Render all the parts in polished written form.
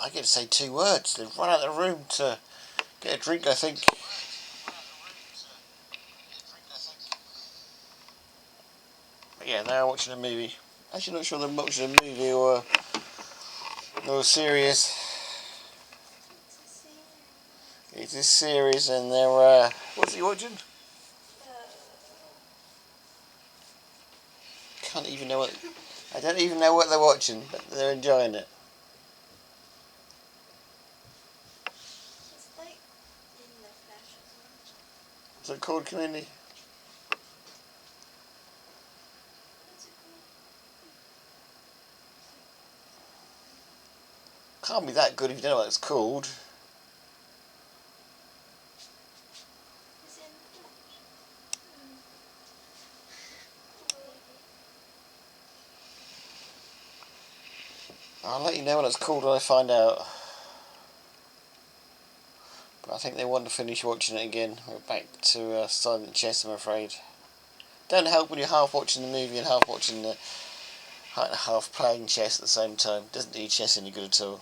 I get to say 2 words. They've run out of the room to get a drink, I think. But yeah, they're watching a movie. Actually, not sure they're watching a movie or a series. It's a series, and they're what's he watching? Can't even know what. I don't even know what they're watching, but they're enjoying it. It's like in the flash or something. What's it called, Community? What's it called? Can't be that good if you don't know what it's called. Is it in the flash? I'll let you know what it's called when I find out. But I think they want to finish watching it again. We're back to Silent Chess, I'm afraid. Don't help when you're half watching the movie and half watching the half playing chess at the same time. Doesn't do your chess any good at all.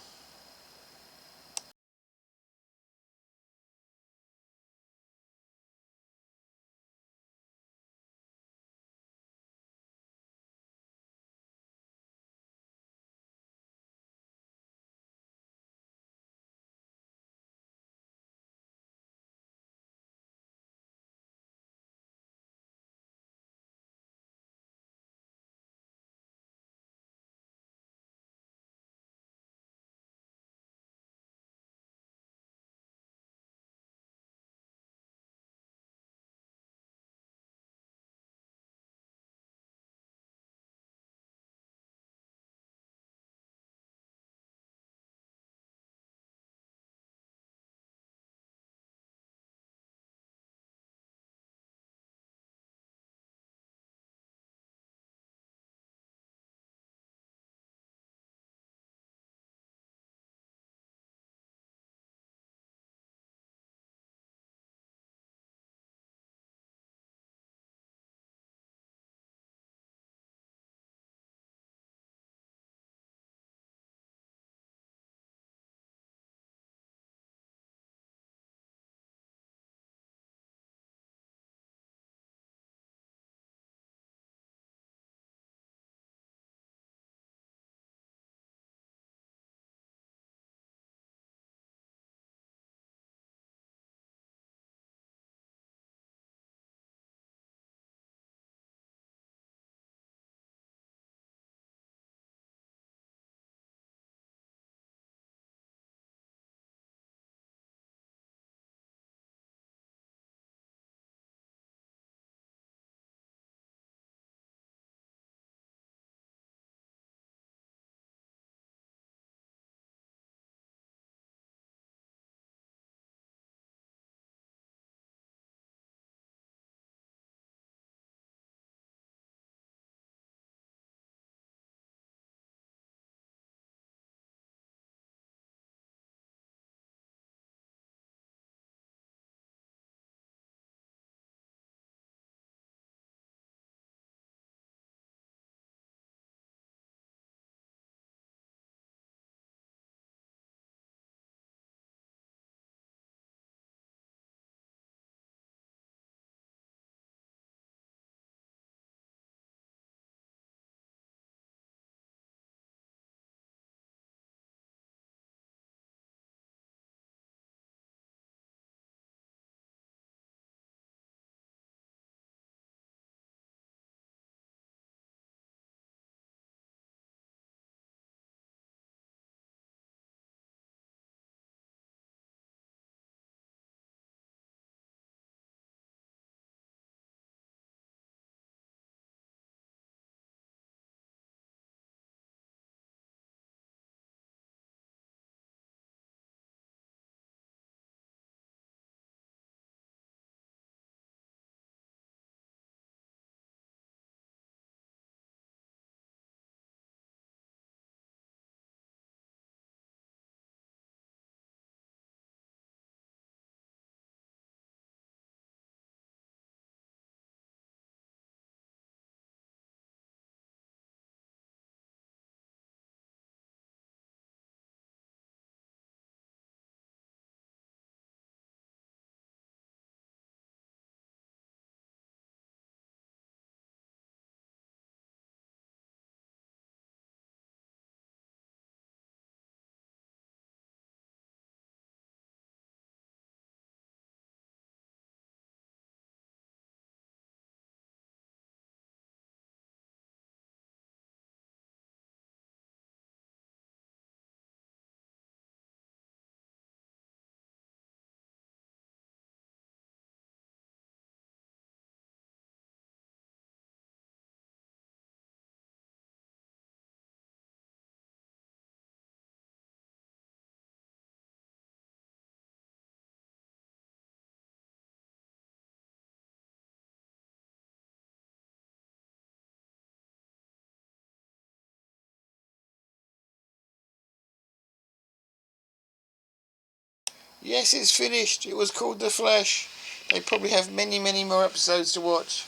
Yes, it's finished. It was called The Flash. They probably have many, many more episodes to watch.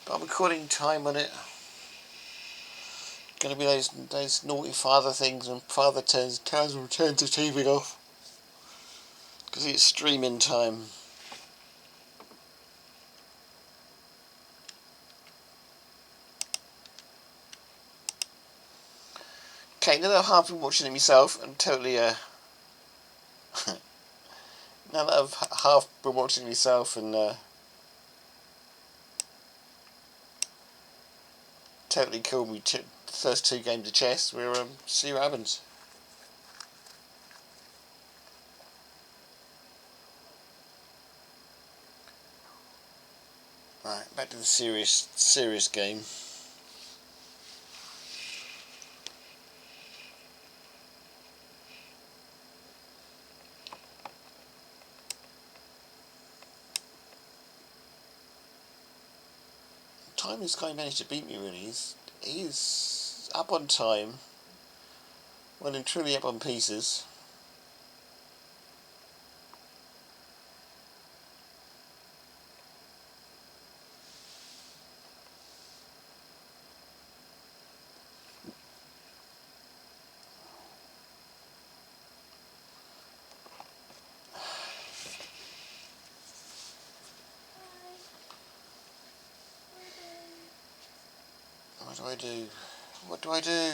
But I'm recording time on it. Gonna be those naughty father things when father turns the TV off. Because it's streaming time. Okay, now that I've half been watching it myself, I'm totally now that I've half been watching it myself and totally killed me the first two games of chess, we'll see what happens. Right, back to the serious game. Time this guy managed to beat me really. He's up on time. Well and truly up on pieces. What do I do? What do I do?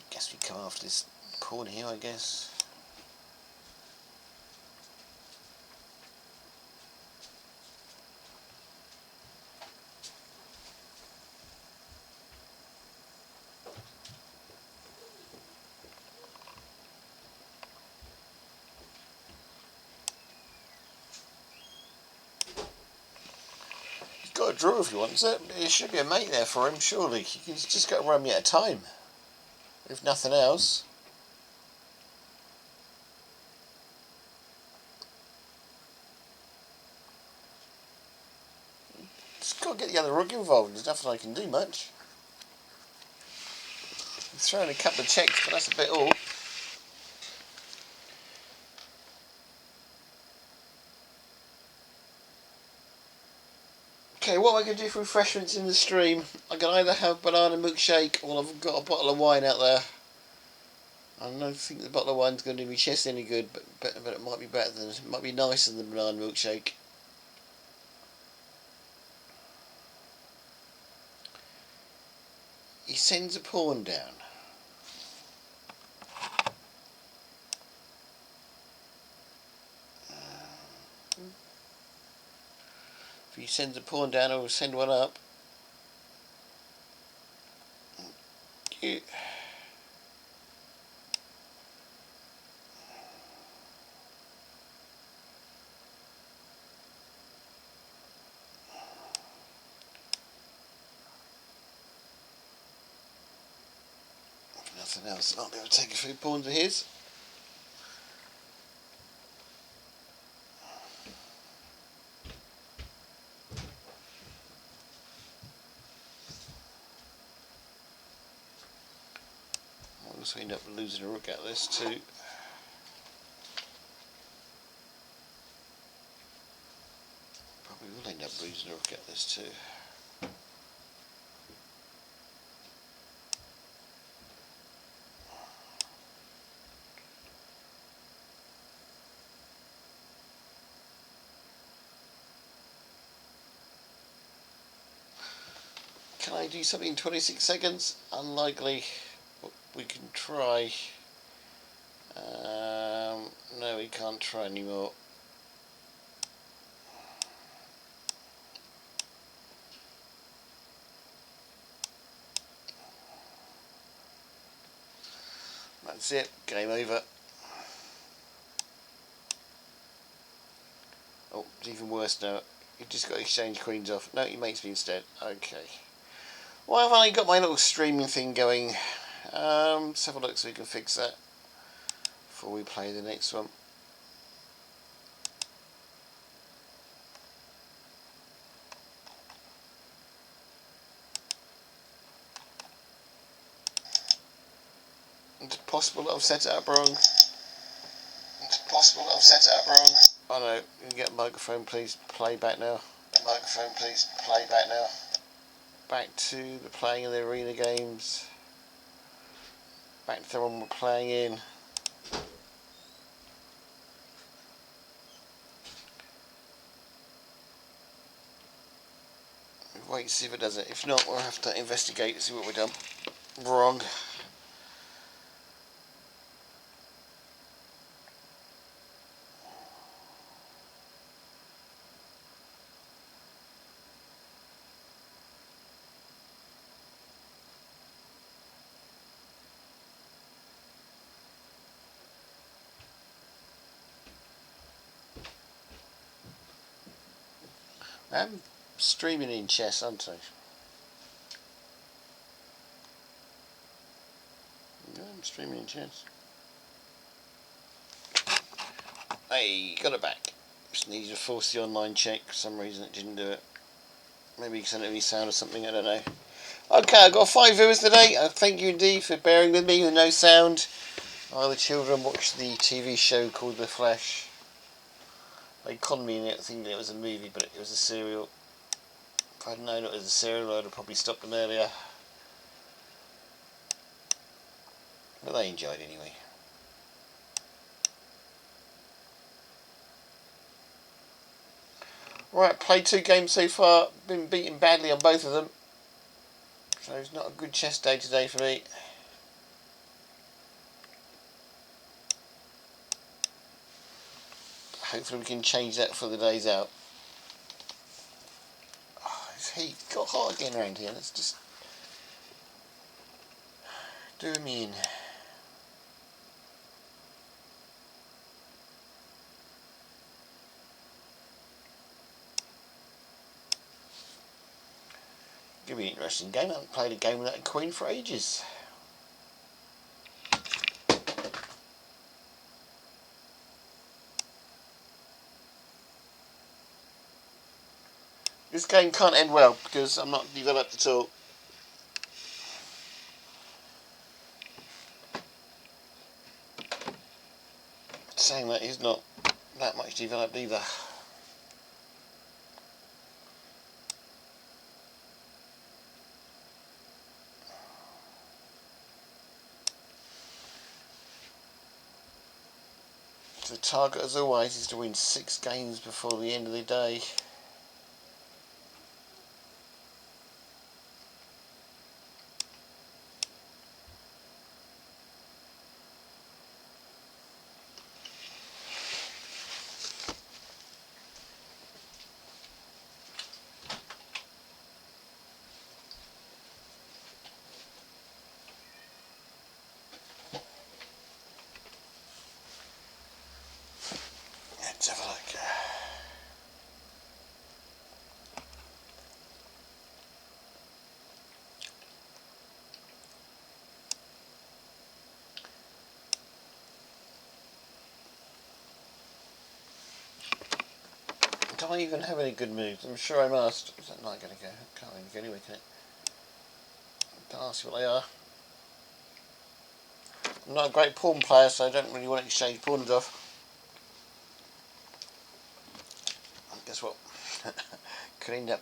Guess we come after this pawn here, I guess. He's got a draw if he wants it. There should be a mate there for him, surely. He's just got to run me at a time. If nothing else. Just got to get the other rook involved. There's nothing I can do much. He's throwing a couple of checks, but that's a bit all. Okay, what am I going to do for refreshments in the stream? I can either have banana milkshake or I've got a bottle of wine out there. I don't think the bottle of wine's going to do me chest any good, but it might be better than, it might be nicer than banana milkshake. He sends a pawn down. If he sends a pawn down, I'll send one up. Nothing else. I'll be able to take a few pawns of his. I'll also end up losing a rook out of this too. Probably will end up losing a rook out of this too. Can I do something in 26 seconds? Unlikely. But we can try. No, we can't try anymore. That's it. Game over. Oh, it's even worse now. You've just got to exchange queens off. No, he mates me instead. Okay. Well, I've only got my little streaming thing going. Let's have a look so we can fix that before we play the next one. It's possible that I've set it up wrong. It's possible I've set it up wrong. I know. You can get microphone, please. Play back now. Microphone, please. Play back now. Back to the playing of the arena games. Back to the one we're playing in. Wait, see if it does it. If not, we'll have to investigate and see what we've done wrong. I'm streaming in chess, aren't I? Yeah, I'm streaming in chess. Hey, got it back. Just needed to force the online check. For some reason it didn't do it. Maybe because I didn't have any sound or something, I don't know. Okay, I've got 5 viewers today. Thank you indeed for bearing with me with no sound. While the children watched the TV show called The Flash. They conned me in it thinking it was a movie, but it was a serial. If I'd known it was a serial, I'd have probably stopped them earlier. But they enjoyed it anyway. Right, played 2 games so far. Been beaten badly on both of them. So it's not a good chess day today for me. Hopefully we can change that for the days out. Oh, this heat got hot again around here. Let's just do me in. Give me an interesting game. I haven't played a game without a queen for ages. This game can't end well because I'm not developed at all. Saying that he's not that much developed either. The target, as always, is to win 6 games before the end of the day. Let's have a look. Do I even have any good moves? I'm sure I must. Is that not going to go? Can't really go anywhere, can it? Don't ask what they are. I'm not a great pawn player, so I don't really want to exchange pawns off. Guess what? Could end up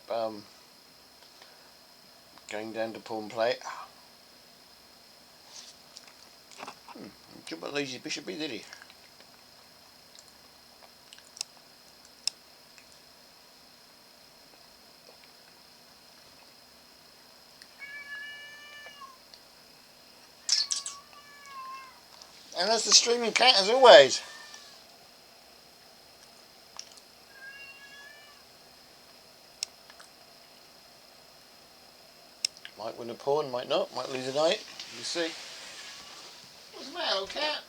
going down to pawn play. Didn't lose his bishop, did he? And that's the streaming cat as always. Might win a pawn, might not, might lose a knight. You see. What's the matter, old cat?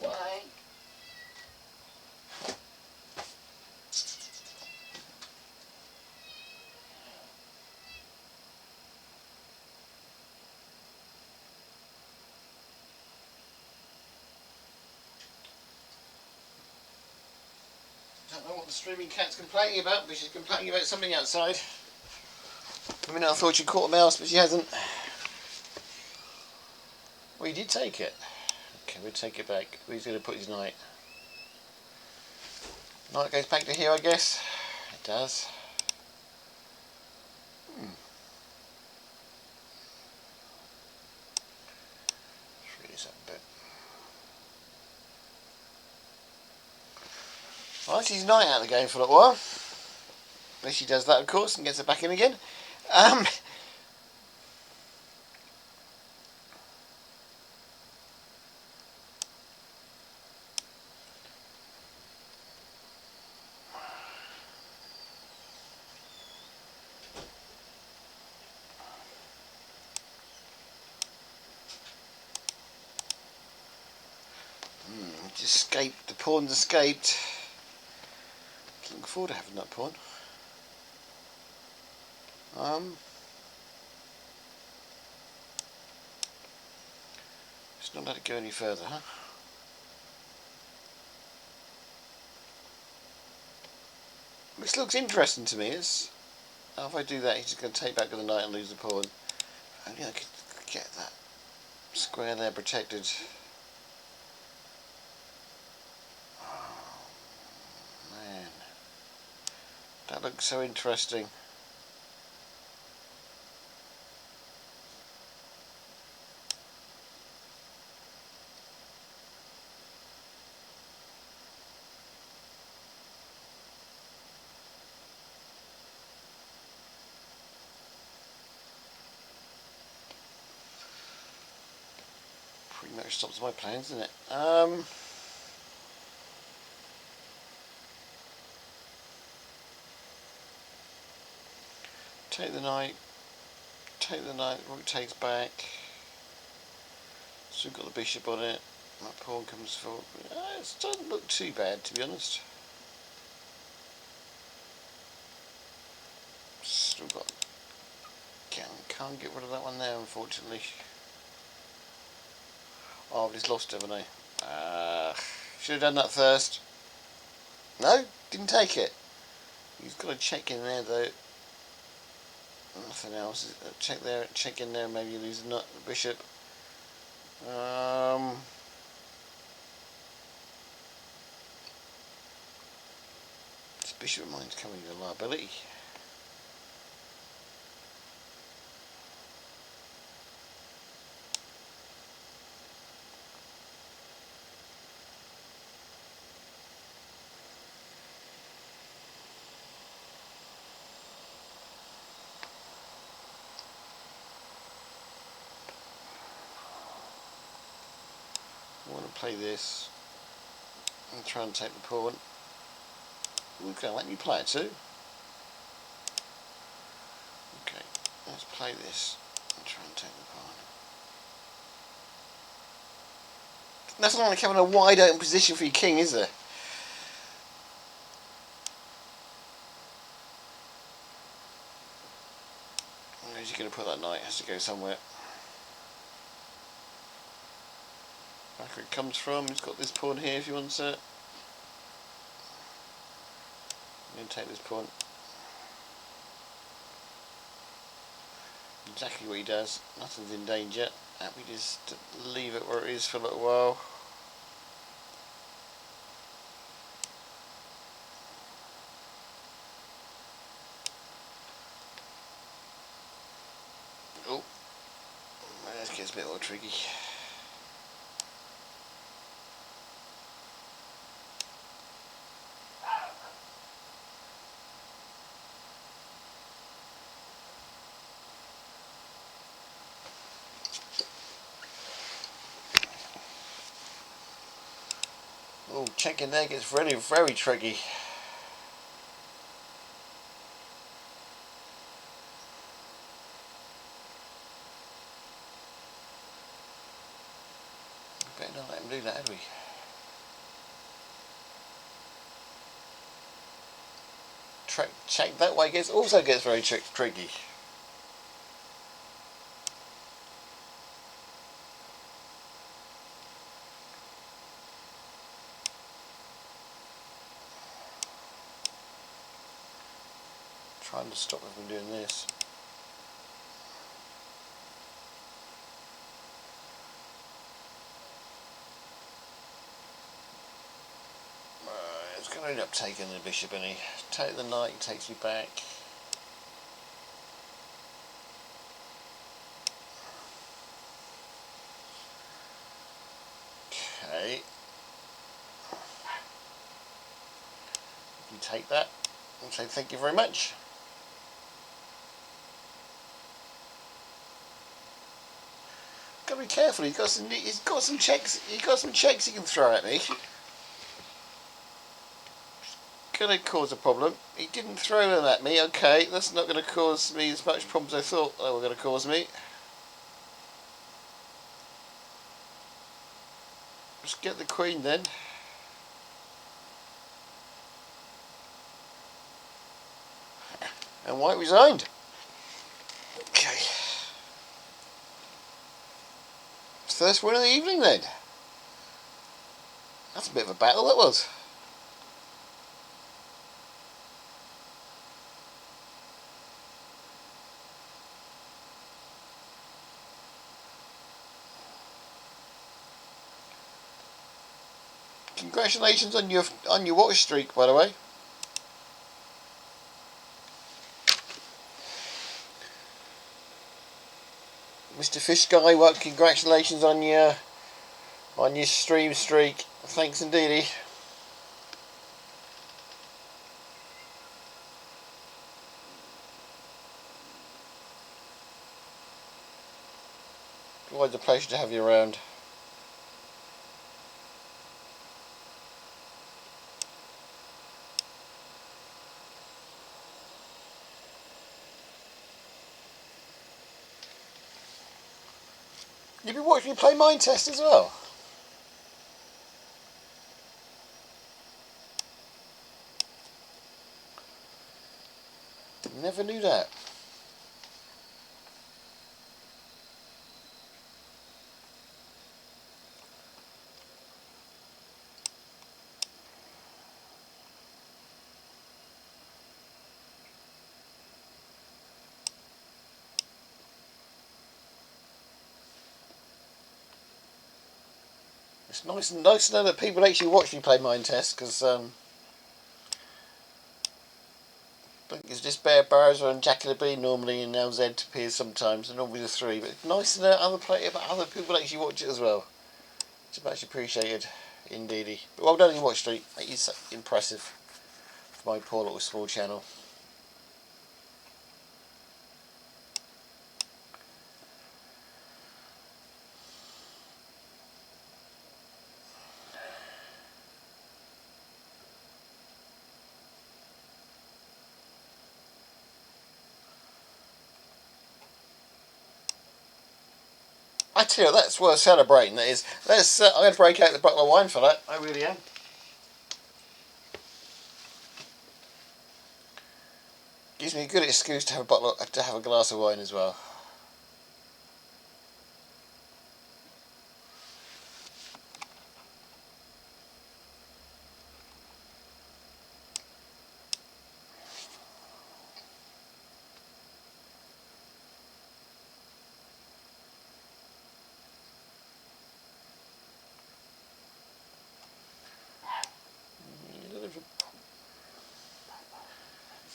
Why? Don't know what the streaming cat's complaining about, but she's complaining about something outside. I mean, I thought she caught a mouse, but she hasn't. Well, you did take it. Okay, we'll take it back. Who's going to put his knight? Knight goes back to here, I guess. It does. Let's read this up a bit. Right, he's knight out of the game for a little while. Unless he does that, of course, and gets it back in again. Just escaped. The pawn's escaped. Looking forward to having that pawn. It's not let it go any further, huh? This looks interesting to me. If I do that, he's just going to take back with the knight and lose the pawn. Only I could get that square there protected. Oh, man. That looks so interesting. Pretty much stops my plans, doesn't it? Take the knight, rook takes back. So we've got the bishop on it. My pawn comes forward. It doesn't look too bad, to be honest. Still got. Can't get rid of that one there, unfortunately. Oh, I've just lost it, haven't I? Should have done that first. No, didn't take it. He's got a check in there though. Nothing else. Check there, check in there. Maybe you lose the bishop. This bishop of mine's coming to liability. I want to play this and try and take the pawn. Okay, let me play it too. Okay, let's play this and try and take the pawn. That's not like having a wide open position for your king, is there? Where's he going to put that knight? It has to go somewhere. Back where it comes from. He's got this pawn here if he wants it. I'm going to take this pawn. Exactly what he does. Nothing's in danger. Happy just to leave it where it is for a little while. Oh, that gets a bit more tricky. Oh, checking there gets very, very tricky. We better not let him do that, had we? Check that way also gets very tricky. Trying to stop him from doing this. going to end up taking the bishop, and he take the knight, takes me back. Okay. You take that and say thank you very much. Got to be careful. He's got some checks. He can throw at me. Going to cause a problem. He didn't throw them at me. Okay, that's not going to cause me as much problems as I thought they were going to cause me. Let's get the queen then. And white resigned. Okay. First win of the evening then. That's a bit of a battle, that was. Congratulations on your watch streak, by the way. Mr. Fish Guy, well, congratulations on your stream streak. Thanks indeedy. Always a pleasure to have you around. You've been watching me play Mind Test as well? Never knew that. It's nice to know that people actually watch me play Mind Test, because I think it's just Bear Bowser and Jackie the Bee normally, and LZ appears sometimes, and normally the three. But it's nice to know other people actually watch it as well. It's much appreciated, indeedy. But well done in Watch Street. It is impressive for my poor little small channel. I tell you, that's worth celebrating. That is. I'm going to break out the bottle of wine for that. I really am. Gives me a good excuse to have a glass of wine as well.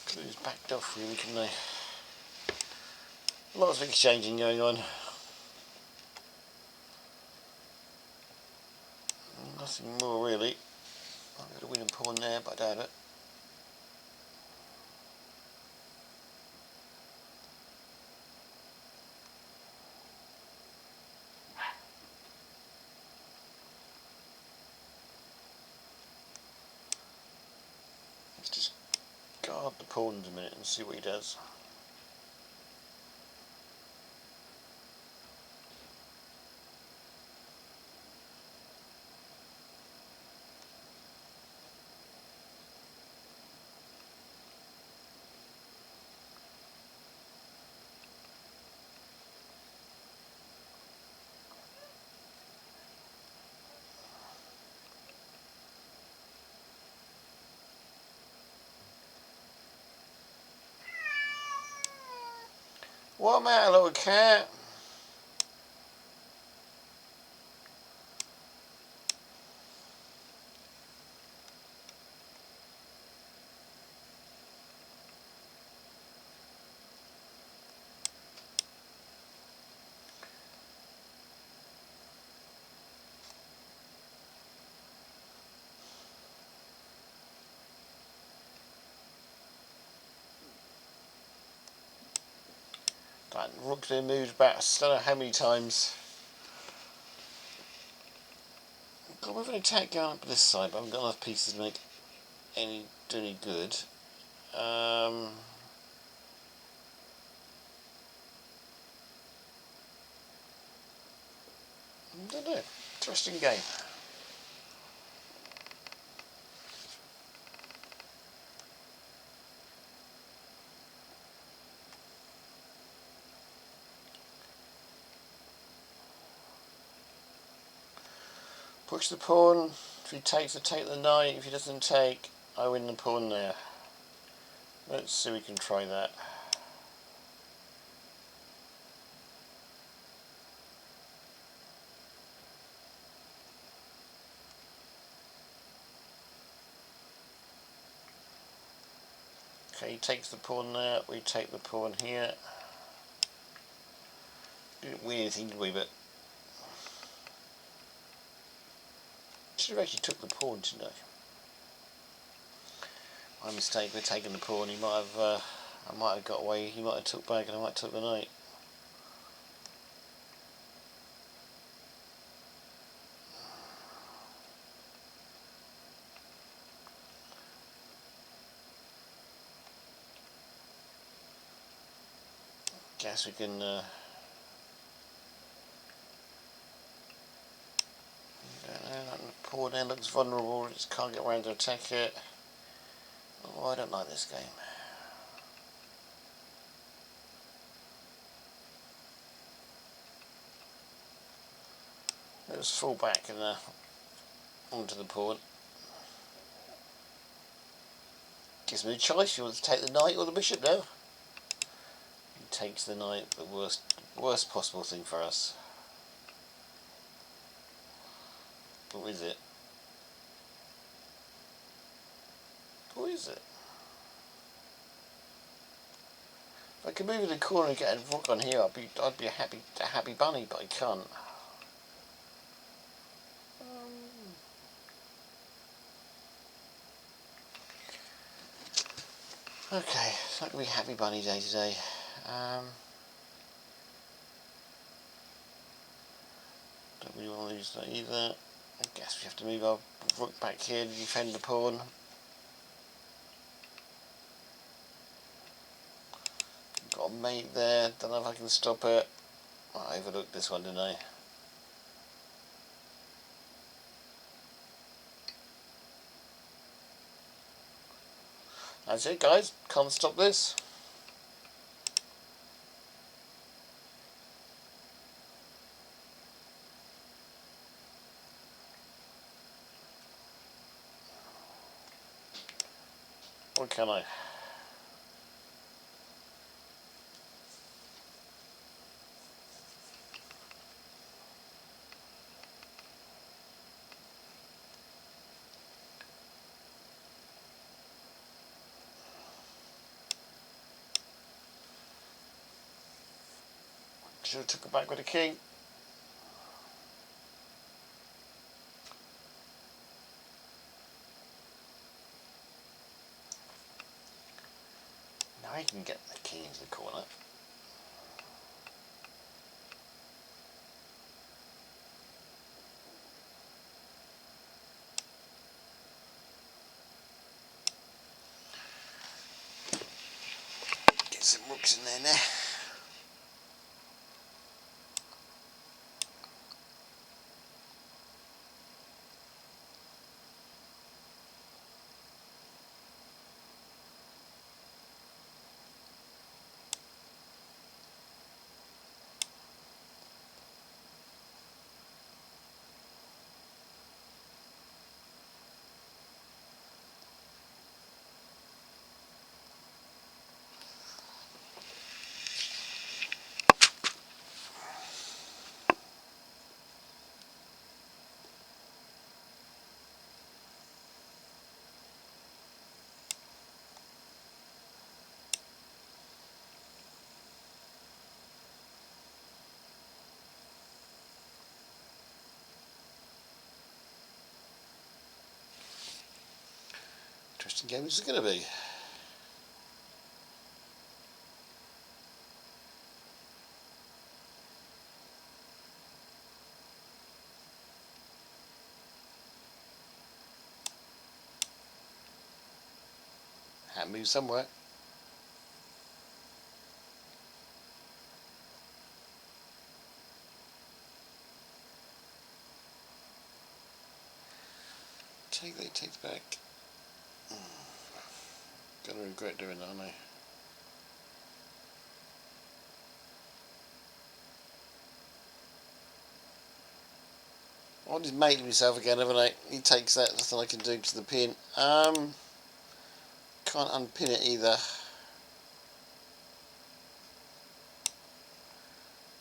Clues backed off really, couldn't they? Lots of exchanging going on. Nothing more really. I've got a winning pawn there, but I doubt it. Let's just guard the pawns a minute and see what he does. What matter, little cat? That rook's been moved about I don't know how many times. God, we've an attack going up this side, but I haven't got enough pieces to make do any good. I don't know. Interesting game. Push the pawn. If he takes, I take the knight. If he doesn't take, I win the pawn there. Let's see if we can try that. Okay, he takes the pawn there. We take the pawn here. Didn't win anything, did we? But should have actually took the pawn, shouldn't I? My mistake. We're taking the pawn. He might have. I might have got away. He might have took back, and I might have took the knight. Guess we can. That pawn there looks vulnerable. Just can't get around to attack it. Oh, I don't like this game. Let's fall back and onto the pawn. Gives me a choice. You want to take the knight or the bishop now? He takes the knight. The worst possible thing for us. What is it? What is it? If I could move in the corner and get a rook on here, I'd be a happy bunny, but I can't. Okay, it's not gonna be happy bunny day today. Don't really want to lose that either. I guess we have to move our rook back here to defend the pawn. Got a mate there, don't know if I can stop it. I overlooked this one, didn't I? That's it, guys. Can't stop this. Or can I? Should have took it back with the king. Now I can get the king into the corner. Get some rooks in there now. Interesting game this is going to be. That moves somewhere. Take it back. Gonna regret doing that, aren't I? I just made myself again, haven't I? He takes that, nothing I can do to the pin. Can't unpin it either.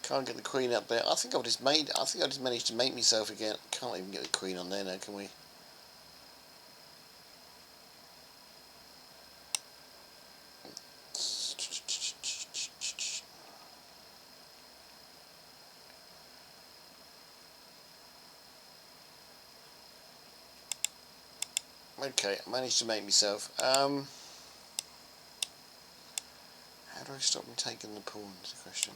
Can't get the queen up there. I think I just managed to make myself again. Can't even get the queen on there now, can we? Okay, I managed to make myself. How do I stop him taking the pawn is the question.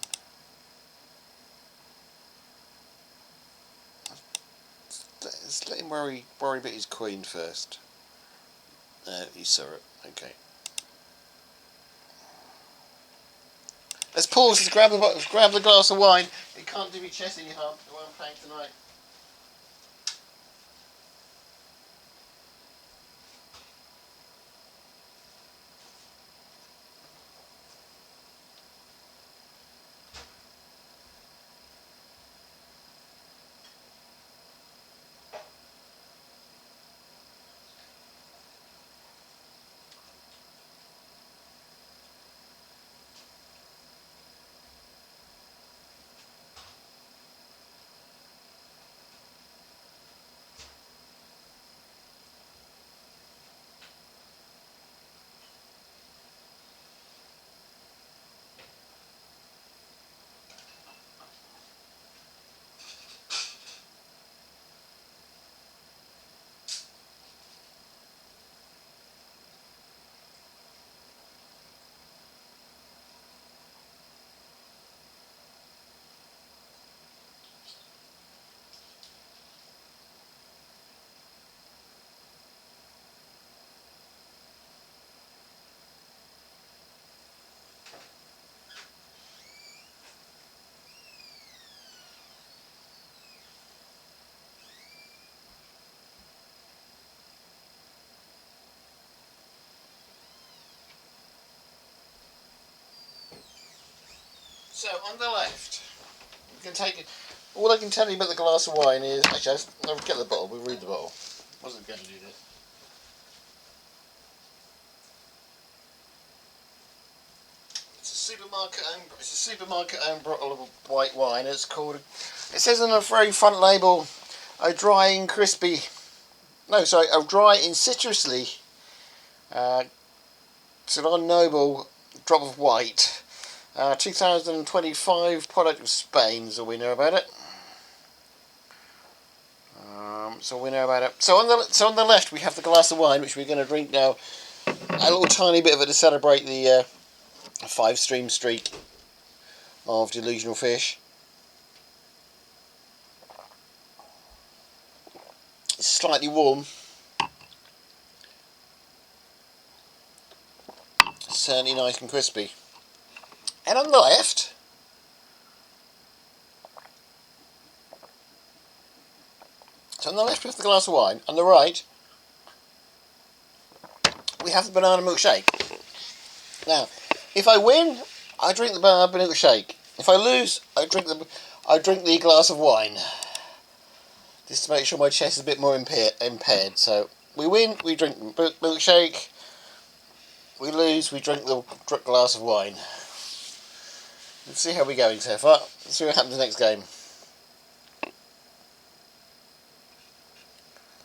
Let's let him worry about his queen first. He saw it. Okay. Let's pause. Let's grab the glass of wine. It can't do me chess any harm. The one I'm playing tonight. So on the left, you can take it. All I can tell you about the glass of wine is actually I'll get the bottle. We'll read the bottle. Wasn't going to do this. It's a supermarket owned bottle of white wine. It's called. It says on the very front label, a dry and crispy. No, sorry, a dry and citrusly. Ceylon Noble drop of white. 2025 product of Spain. So we know about it. So on the left we have the glass of wine, which we're going to drink now. A little tiny bit of it to celebrate the 5-stream streak of Delusional Fish. It's slightly warm. Certainly nice and crispy. And on the left, so on the left we have the glass of wine. On the right, we have the banana milkshake. Now, if I win, I drink the banana milkshake. If I lose, I drink the glass of wine. Just to make sure my chest is a bit more impaired. So we win, we drink the milkshake. We lose, we drink the glass of wine. Let's see how we're going so far. Let's see what happens in the next game.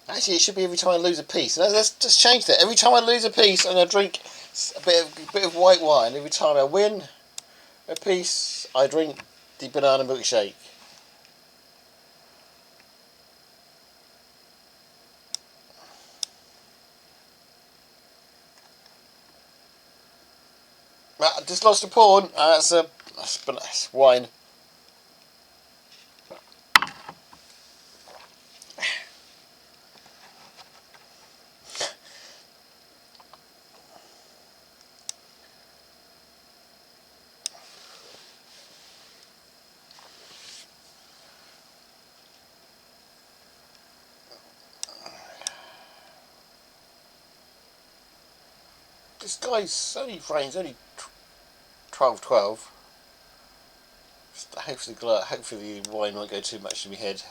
Actually, it should be every time I lose a piece. No, let's just change that. Every time I lose a piece, I'm going to drink a bit of white wine. Every time I win a piece, I drink the banana milkshake. I just lost a pawn. That's wine. This guy's only frames, only 12. Hopefully the wine won't go too much to my head.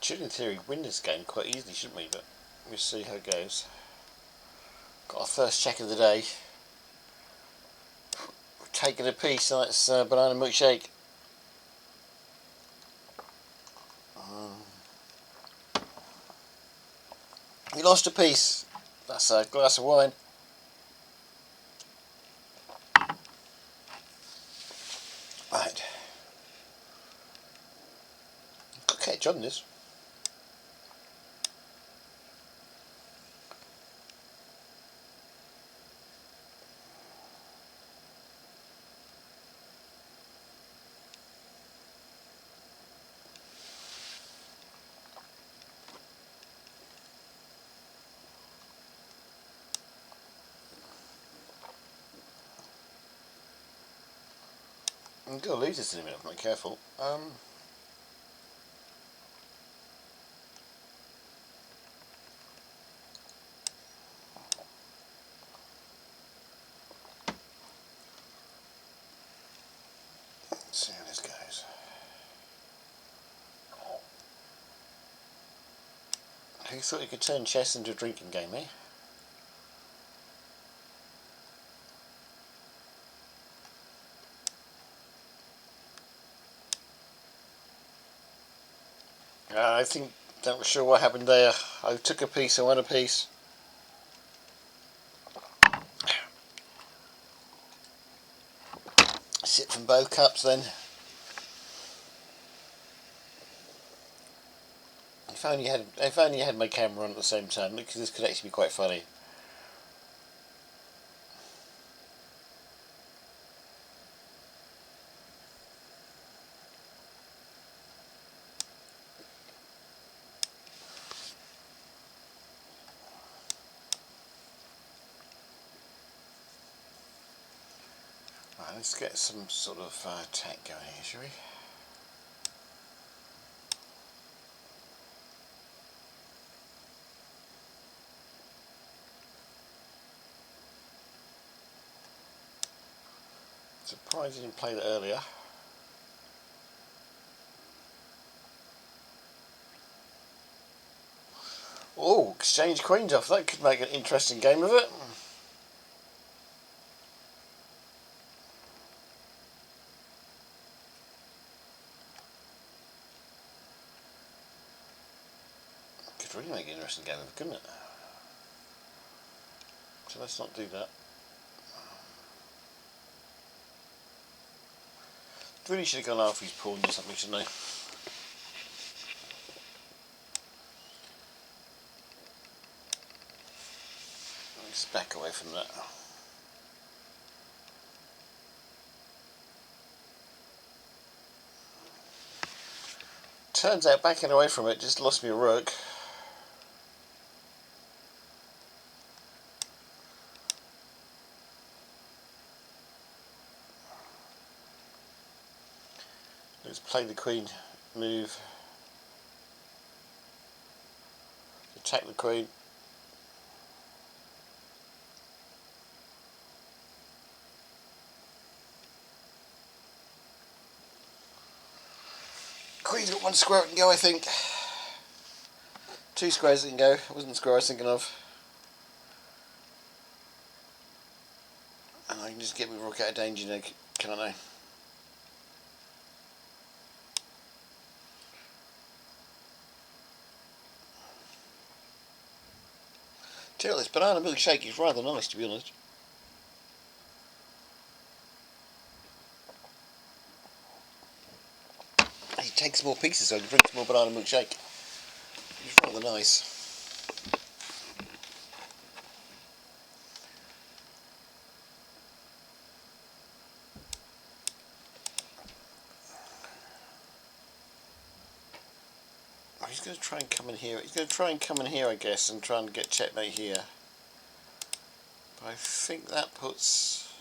Should in theory win this game quite easily, shouldn't we? But we'll see how it goes. Got our first check of the day. We're taking a piece, and that's banana milkshake. You lost a piece. That's a glass of wine. Right. Got catch on this. I'm going to lose this in a minute if I'm not careful. Let's see how this goes. Who thought you could turn chess into a drinking game, eh? I think, not sure what happened there. I took a piece and won a piece. Sip from both cups then. If only you had my camera on at the same time, because this could actually be quite funny. Right, let's get some sort of attack going here, shall we? Surprised you didn't play that earlier. Oh, exchange queens off. That could make an interesting game of it. Could really make an interesting game of it, couldn't it? So let's not do that. Really should have gone after his pawns or something, shouldn't I? Just back away from that. Turns out backing away from it just lost me a rook. Let's play the queen move. Attack the queen. Queen's got one square it can go, I think. Two squares it can go. It wasn't the square I was thinking of. And I can just get my rook out of danger now, can't I? Tell you what, this banana milkshake is rather nice, to be honest. He takes more pieces, so he drinks more banana milkshake. It's rather nice. He's going to try and come in here. He's going to try and come in here, I guess, and try and get checkmate here. But I think that puts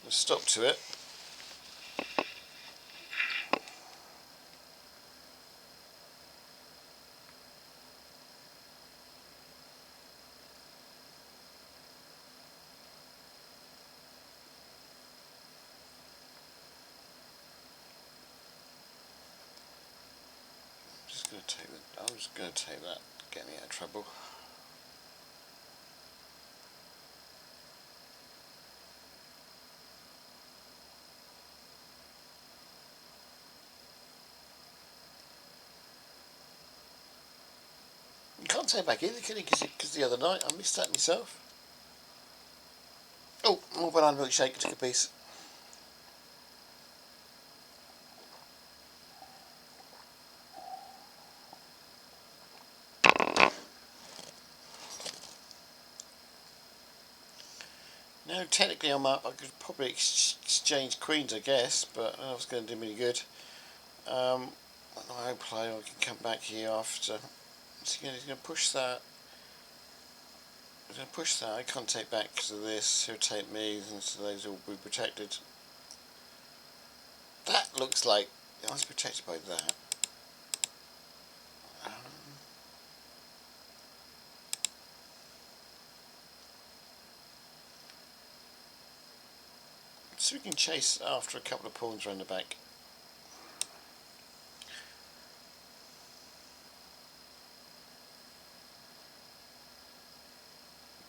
a stop to it. was gonna take that. Get me out of trouble. You can't take back either, can you? Because the other night I missed that myself. Oh, more banana milkshake. Took a piece. Now, technically I'm up. I could probably exchange queens, I guess, but I was going to do me any good. I play. I can come back here after. So he's going to push that. He's going to push that. I can't take back because of this. He'll take me, and so those will be protected. That looks like I was protected by that. So we can chase after a couple of pawns around the back.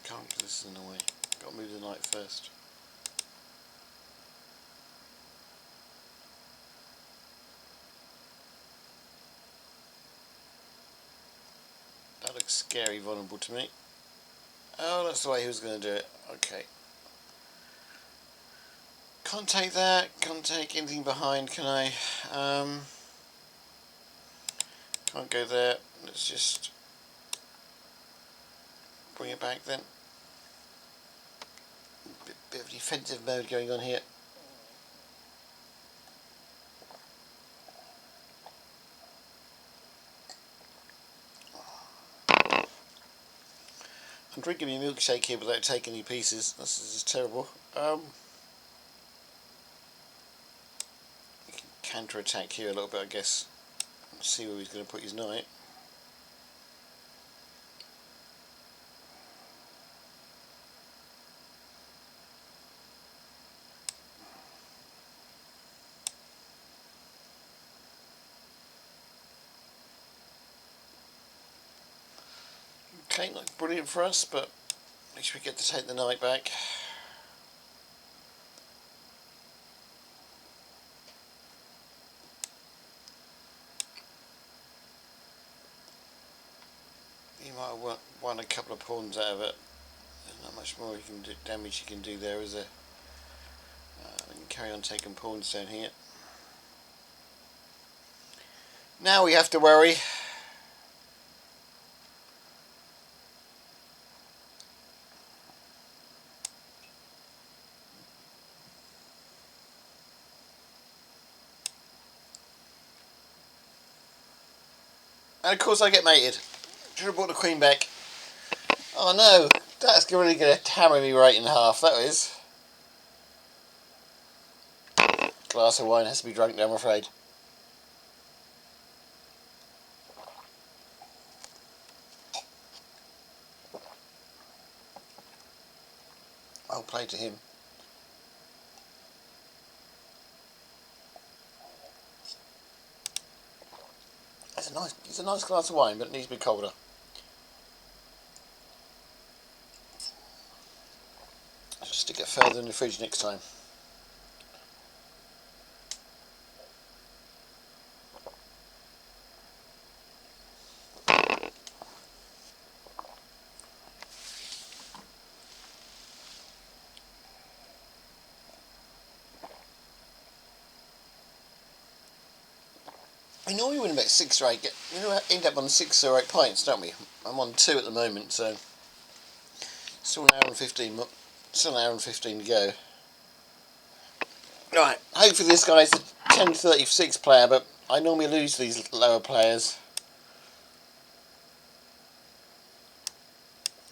Can't because this is in the way. Got to move the knight first. That looks scary, vulnerable to me. Oh, that's the way he was going to do it. Okay. Can't take that. Can't take anything behind, can I? Can't go there. Let's just bring it back then. Bit of defensive mode going on here. I'm drinking my milkshake here without taking any pieces. This is terrible. We can counter attack here a little bit, I guess. See where he's going to put his knight. Okay, not brilliant for us, but at least we get to take the knight back. He might have won a couple of pawns out of it. There's not much more damage you can do there, is there? We can carry on taking pawns down here. Now we have to worry. And of course I get mated. Should have brought the queen back. Oh no, that's really going to hammer me right in half, that is. Glass of wine has to be drunk now, I'm afraid. I'll play to him. It's a nice glass of wine, but it needs to be colder. I'll just stick it further in the fridge next time. We normally win about 6 or 8. End up on 6 or 8 pints, don't we? I'm on 2 at the moment, so still an hour and 15. Still an hour and 15 to go. Right. Hopefully this guy's a 10-36 player, but I normally lose these lower players.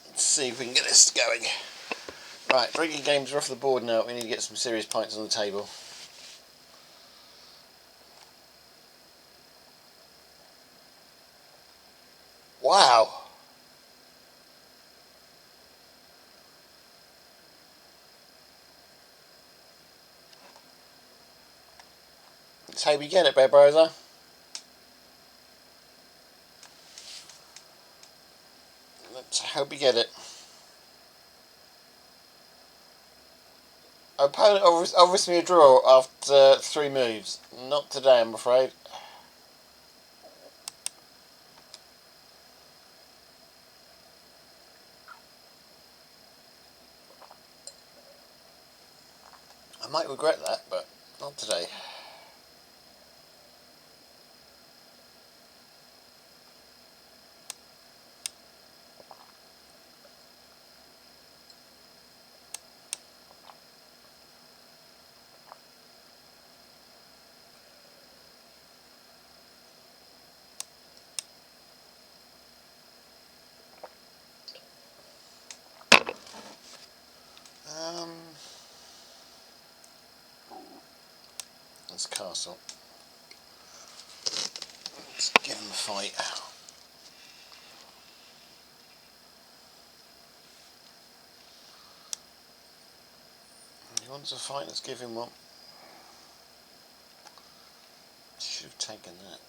Let's see if we can get this going. Right, drinking games are off the board now. We need to get some serious pints on the table. Wow. That's how we get it, Barbarossa. Hope you get it. Opponent offers me a draw after 3 moves. Not today, I'm afraid. I might regret that, but not today. Let's castle. Let's give him a fight. He wants a fight, let's give him one. Should have taken that.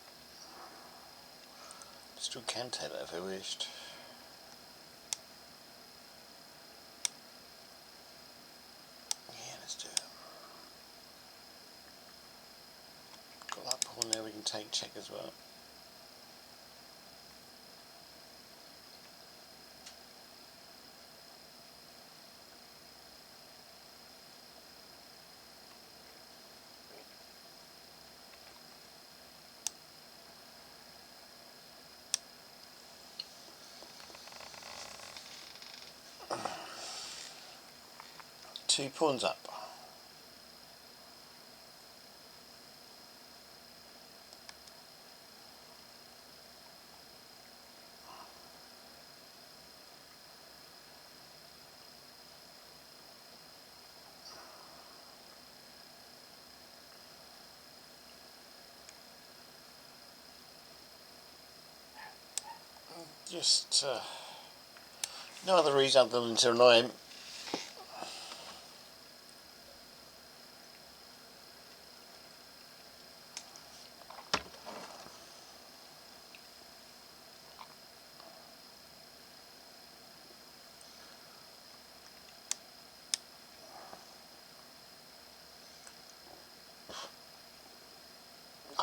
Still can take that if I wished. Yeah, let's do it. Got that pawn there, we can take check as well. Two pawns up. Just no other reason other than to annoy him.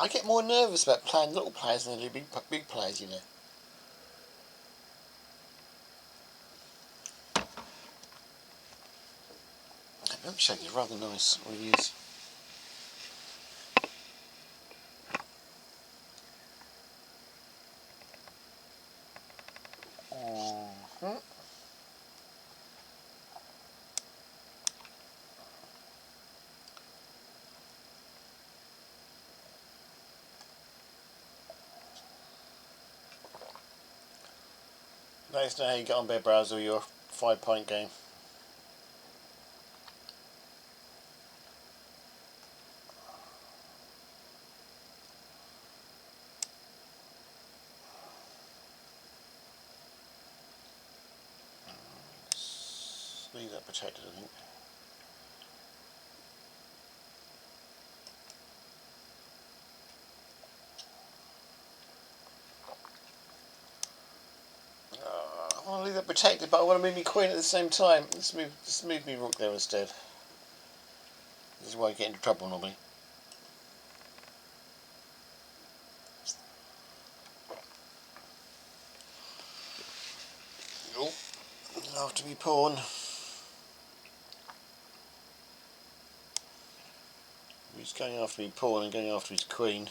I get more nervous about playing little players than I do big players, you know. That milkshake is rather nice. What he is. Let us know how you get on Bear Browser, your 5-point game. Leave that protected, I think. I want to leave that protected, but I want to move my queen at the same time. Let's move me rook there instead. This is why I get into trouble normally. Oh, after me pawn. He's going after me pawn and going after his queen.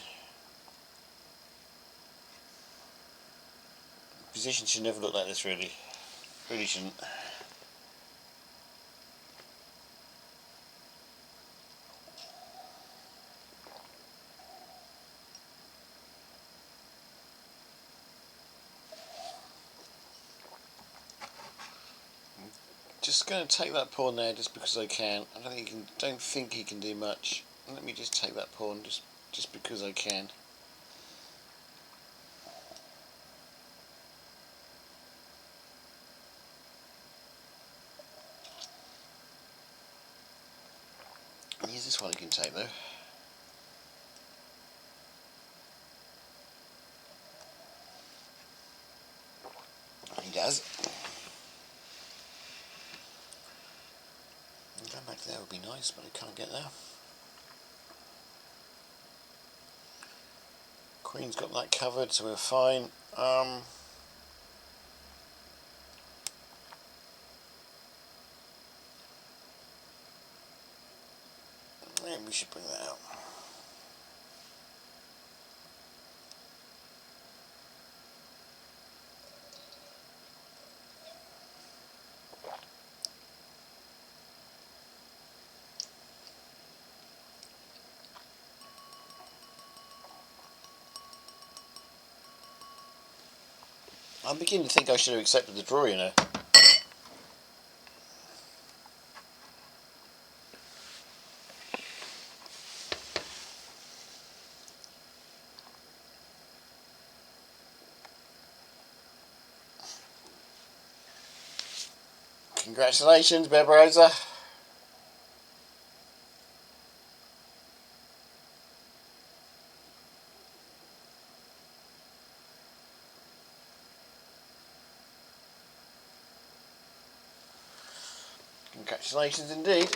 Position should never look like this, really. Really shouldn't. Just going to take that pawn there just because I can. I don't think he can do much. Let me just take that pawn just because I can. Here's this one he can take though. He does. would be nice, but I can't get there. Queen's got that covered, so we're fine. Maybe we should bring that out. I'm beginning to think I should have accepted the draw, you know. Congratulations, Barbarossa. Congratulations indeed.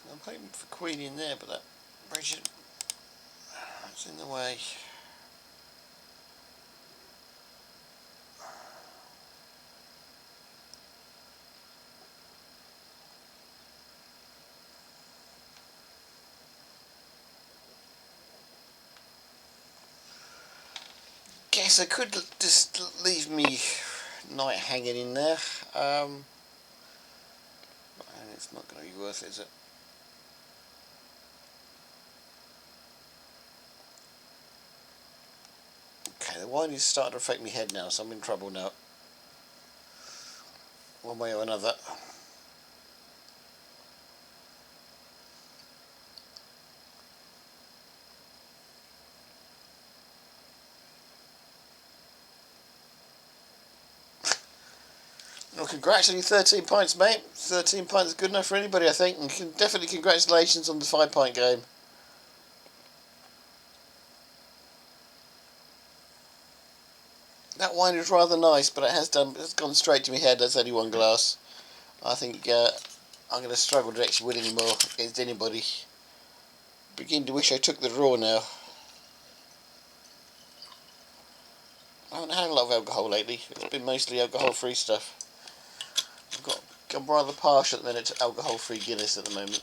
I'm hoping for Queen in there, but that bridge that's in the way. Guess I could just leave me knight hanging in there. And it's not going to be worth it, is it? Okay, the wine is starting to affect my head now, so I'm in trouble now. One way or another. Well, congrats on your 13 pints, mate. 13 pints is good enough for anybody, I think. And definitely congratulations on the 5-pint game. That wine is rather nice, but it's gone straight to my head. That's only one glass. I think I'm going to struggle to actually win anymore against anybody. Begin to wish I took the draw now. I haven't had a lot of alcohol lately. It's been mostly alcohol-free stuff. I'm rather partial at the minute to alcohol-free Guinness at the moment.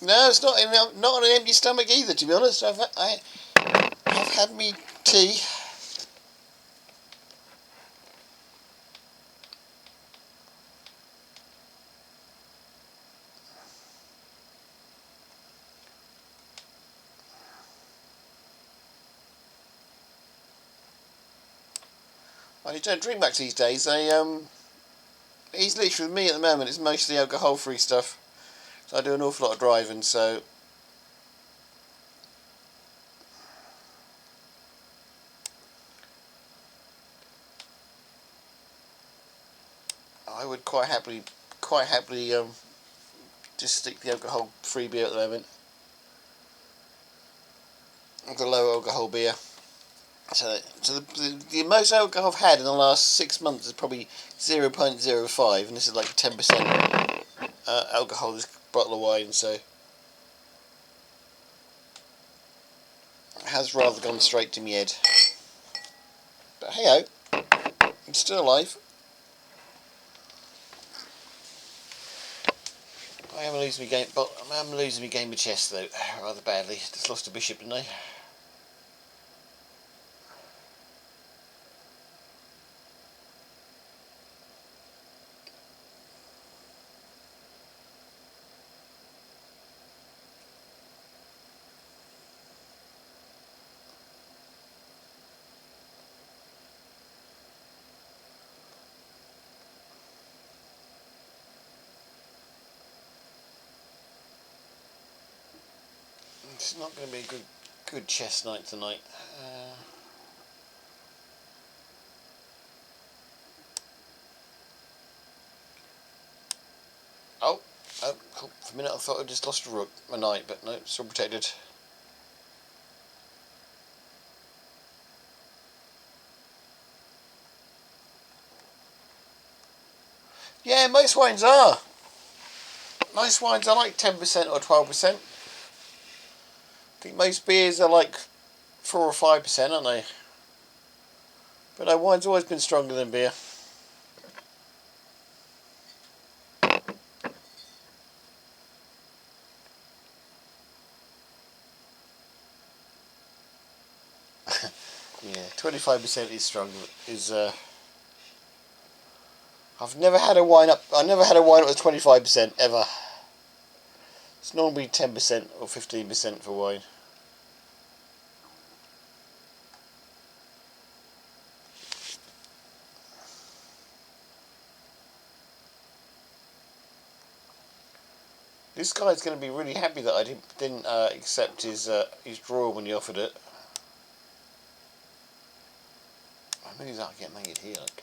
No, it's not on an empty stomach either, to be honest. I've had me tea. Well, you don't drink much these days. He's literally with me at the moment. It's mostly alcohol-free stuff. So I do an awful lot of driving. So I would quite happily just stick to the alcohol-free beer at the moment. The low alcohol beer. So the most alcohol I've had in the last 6 months is probably 0.05, and this is like 10% alcohol, this bottle of wine, so it has rather gone straight to my head. But hey ho, I'm still alive. I am losing my game of chess though, rather badly. Just lost a bishop, didn't I? It's not going to be a good chess night tonight. Oh, cool. For a minute I thought I just lost a rook, a knight, but no, it's still protected. Yeah, most wines are. Most wines are like 10% or 12%. I think most beers are like 4 or 5%, aren't they? But no, wine's always been stronger than beer. Yeah, 25% is stronger. I've never had a wine up. I never had a wine that was 25% ever. It's normally 10% or 15% for wine. This guy's going to be really happy that I didn't accept his draw when he offered it. I mean, he's out getting made here. Look.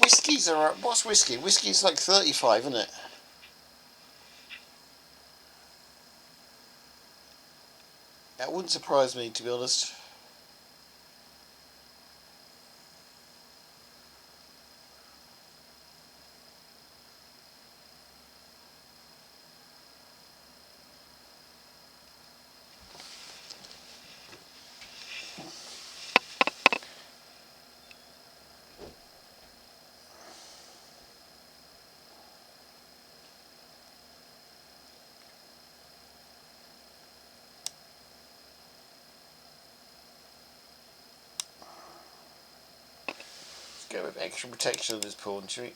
Whiskies are... What's whiskey? Whiskey's like 35, isn't it? That wouldn't surprise me, to be honest. Let's go with extra protection on this pawn, shall we?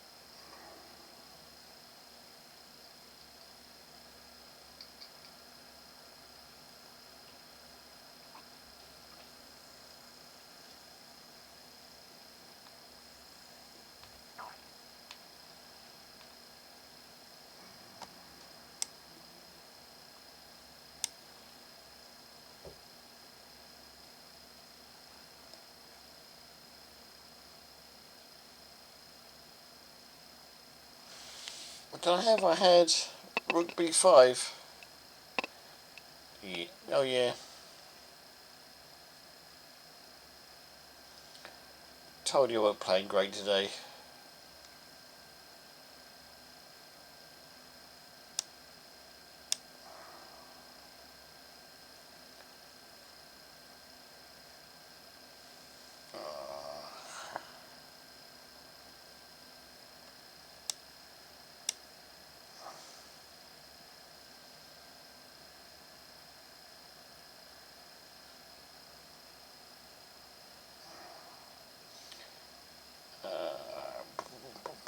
What did I have? I had rook b5. Yeah. Oh yeah. Told you I wasn't playing great today.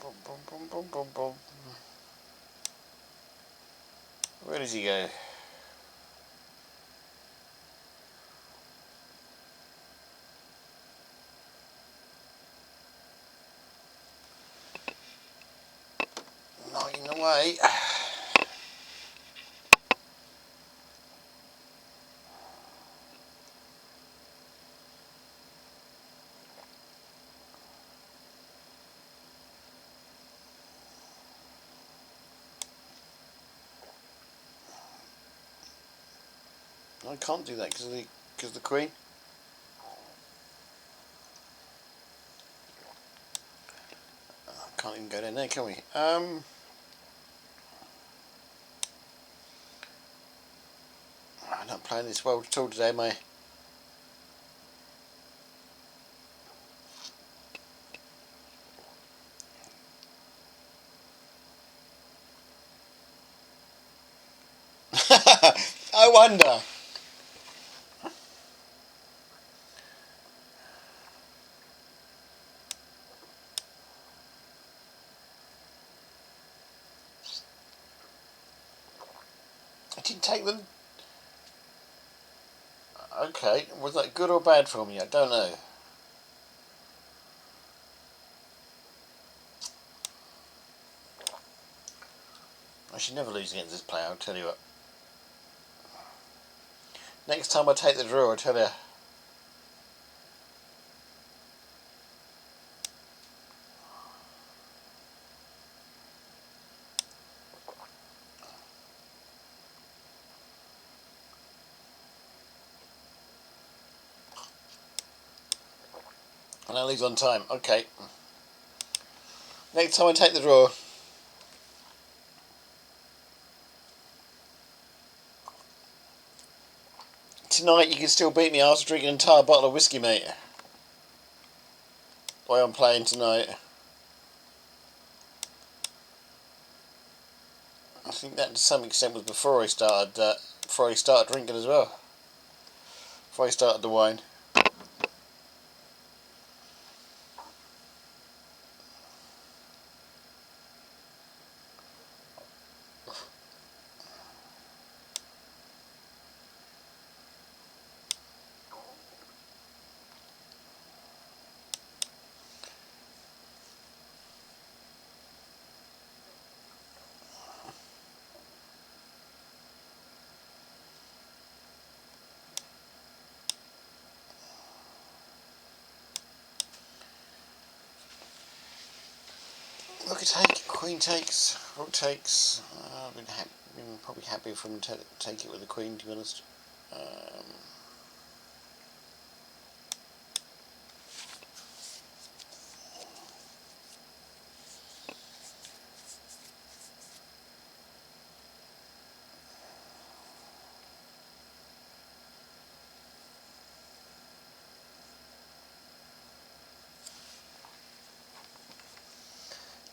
Boom, boom, boom, boom, boom, boom. Where does he go? Not in the way. I can't do that because of the queen. Can't even go down there, can we? I'm not playing this well at all today, am I? I wonder. I didn't take them. Okay, was that good or bad for me? I don't know. I should never lose against this player, I'll tell you what. Next time I take the draw, I tell you. And I lose on time. Okay. Next time I take the draw. Tonight you can still beat me after drinking an entire bottle of whiskey, mate. The way I'm playing tonight. I think that to some extent was before I started drinking as well. Before I started the wine. Rook a take, queen takes, rook takes. I've been probably happy for him to take it with the queen, to be honest.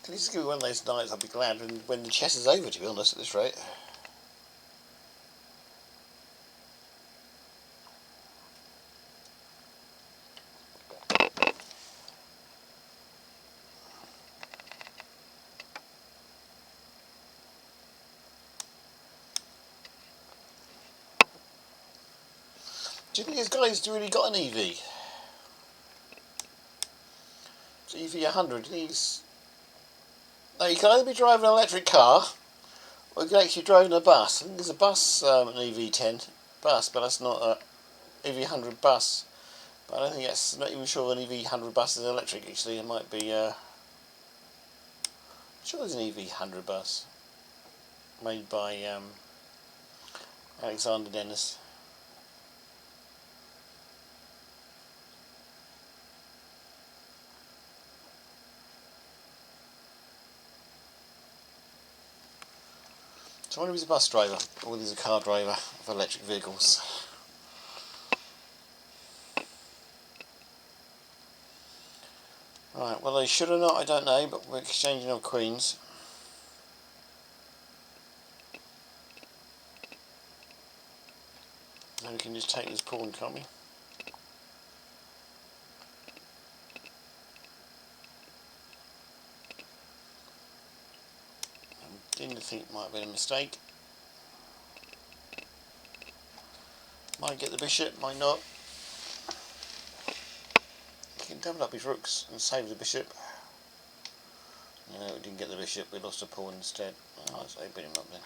This is going to be one of those nights I'll be glad when the chess is over, to be honest, at this rate. Do you think this guy's really got an EV? It's EV 100. No, you can either be driving an electric car, or you can actually driving a bus. I think there's a bus, an EV10 bus, but that's not a EV100 bus. But I don't think that's, not even sure an EV100 bus is electric, actually. It might be, I'm sure there's an EV100 bus made by Alexander Dennis. So I wonder if he's a bus driver, or whether he's a car driver of electric vehicles. Right, well they should or not, I don't know, but we're exchanging our queens. Then we can just take this pawn, can't we? I didn't think it might have been a mistake. Might get the bishop, might not. He can double up his rooks and save the bishop. No, we didn't get the bishop, we lost a pawn instead. Oh, let's open him up then.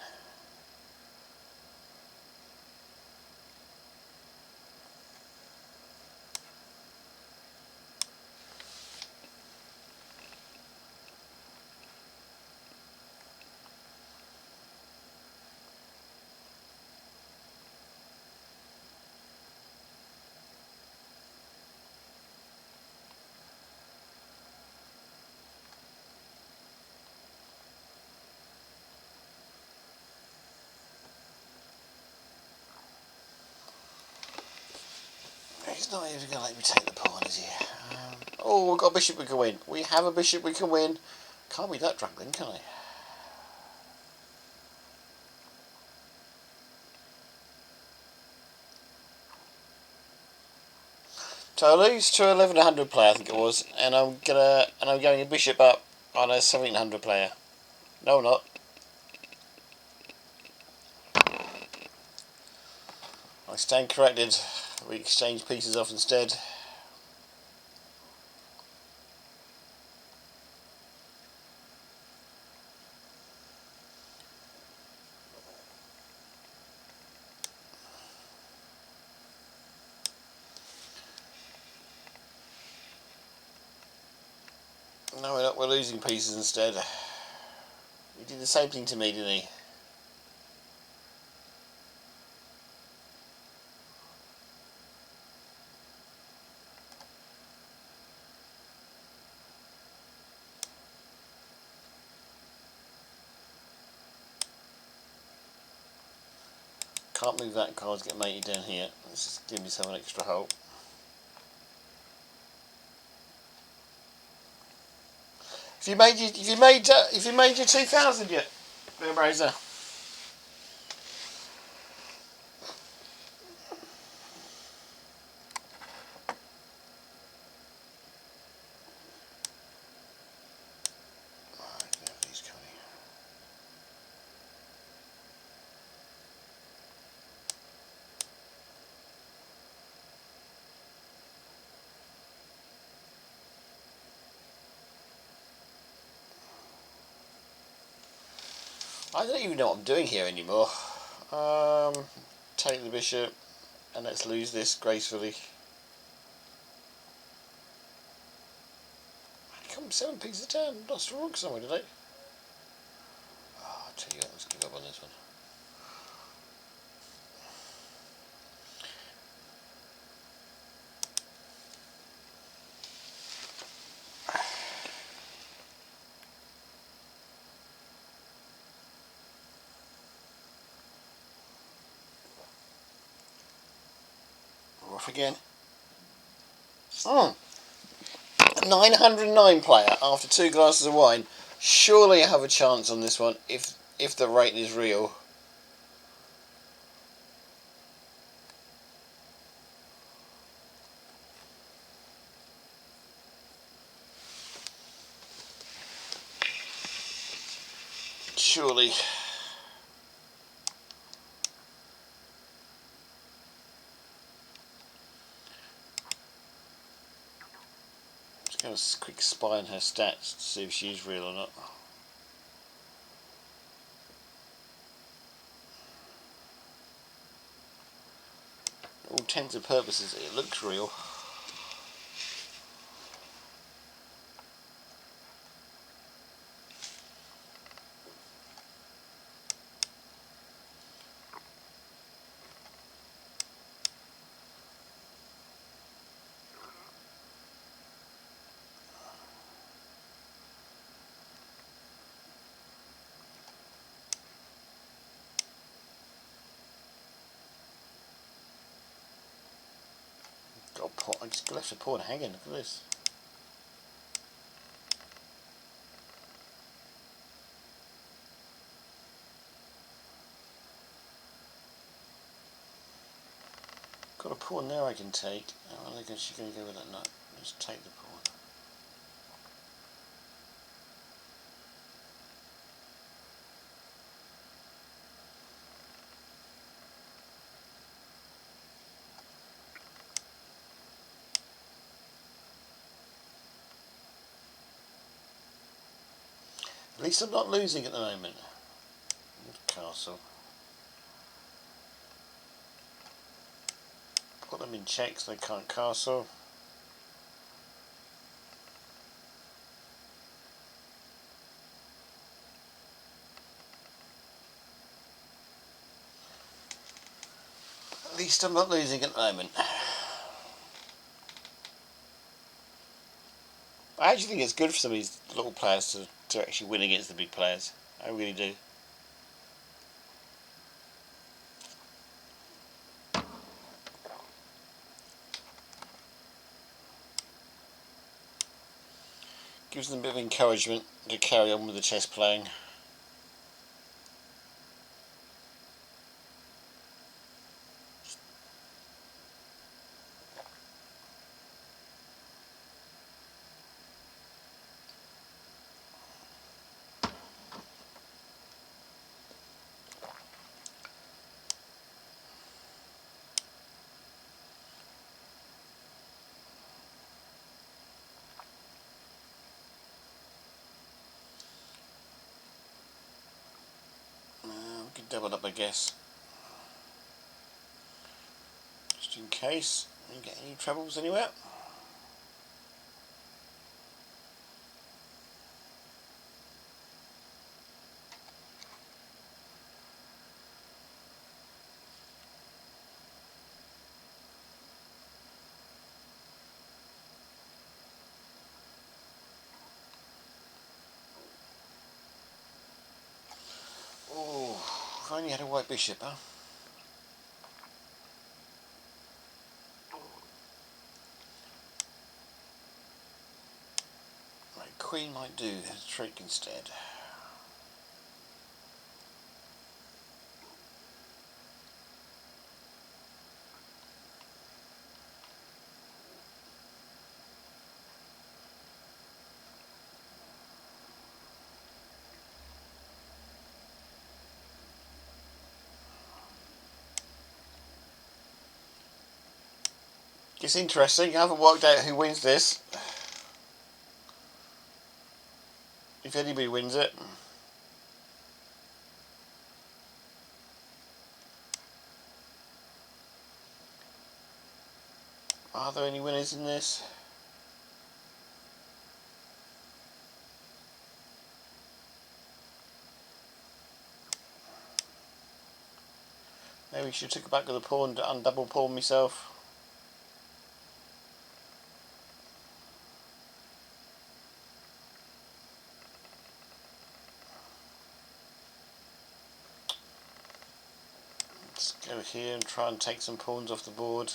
He's not even going to let me take the pawn, is he? Oh, we've got a bishop we can win. We have a bishop we can win. Can't be that drunk then, can I? So I lose to 1100 player, I think it was, and I'm going a bishop up on a 1700 player. No, I'm not. I stand corrected. We exchange pieces off instead. No, we're not. We're losing pieces instead. He did the same thing to me, didn't he? Can't move that card to get matey down here. Let's just give myself an extra hole. If you made your 2000 yet, Bear Razor? I don't even know what I'm doing here anymore. Take the bishop and let's lose this gracefully. Come 7 pieces of turn. Lost a rook somewhere today. Oh, I'll tell you what, let's give up on this one. We're off again. 909 player after 2 glasses of wine. Surely I have a chance on this one if the rating is real. Surely. Just going to quick spy on her stats to see if she's real or not. All intents and purposes, it looks real. I just left a pawn hanging. Look at this. Got a pawn there I can take. I don't think she's going to go with that knight. Let's take the pawn. At least I'm not losing at the moment. Castle. Put them in check so they can't castle. At least I'm not losing at the moment. I actually think it's good for some of these little players to actually win against the big players. I really do. Gives them a bit of encouragement to carry on with the chess playing. double up, I guess. Just in case you get any troubles anywhere. Oh, if only had a white bishop, huh? Right, queen might do a trick instead. It's interesting, I haven't worked out who wins this. If anybody wins it. Are there any winners in this? Maybe I should take it back with the pawn to undouble pawn myself. Let's go here and try and take some pawns off the board.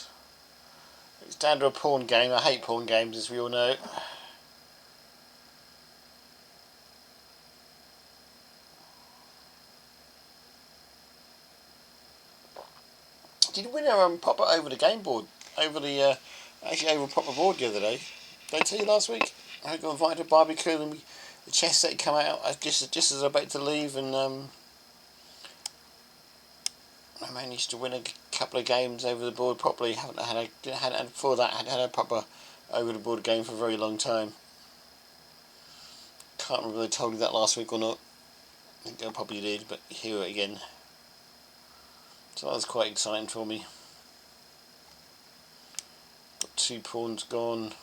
It's down to a pawn game. I hate pawn games, as we all know. Did winner pop it over the game board? Over the actually over a proper board the other day. Did I tell you last week? I got invited to a barbecue and the chess set came out just as I was about to leave, and I managed to win a couple of games over the board properly. Haven't had before that. Had a proper over the board game for a very long time. Can't remember if they told you that last week or not. I think they probably did, but hear it again. So that was quite exciting for me. Got 2 pawns gone.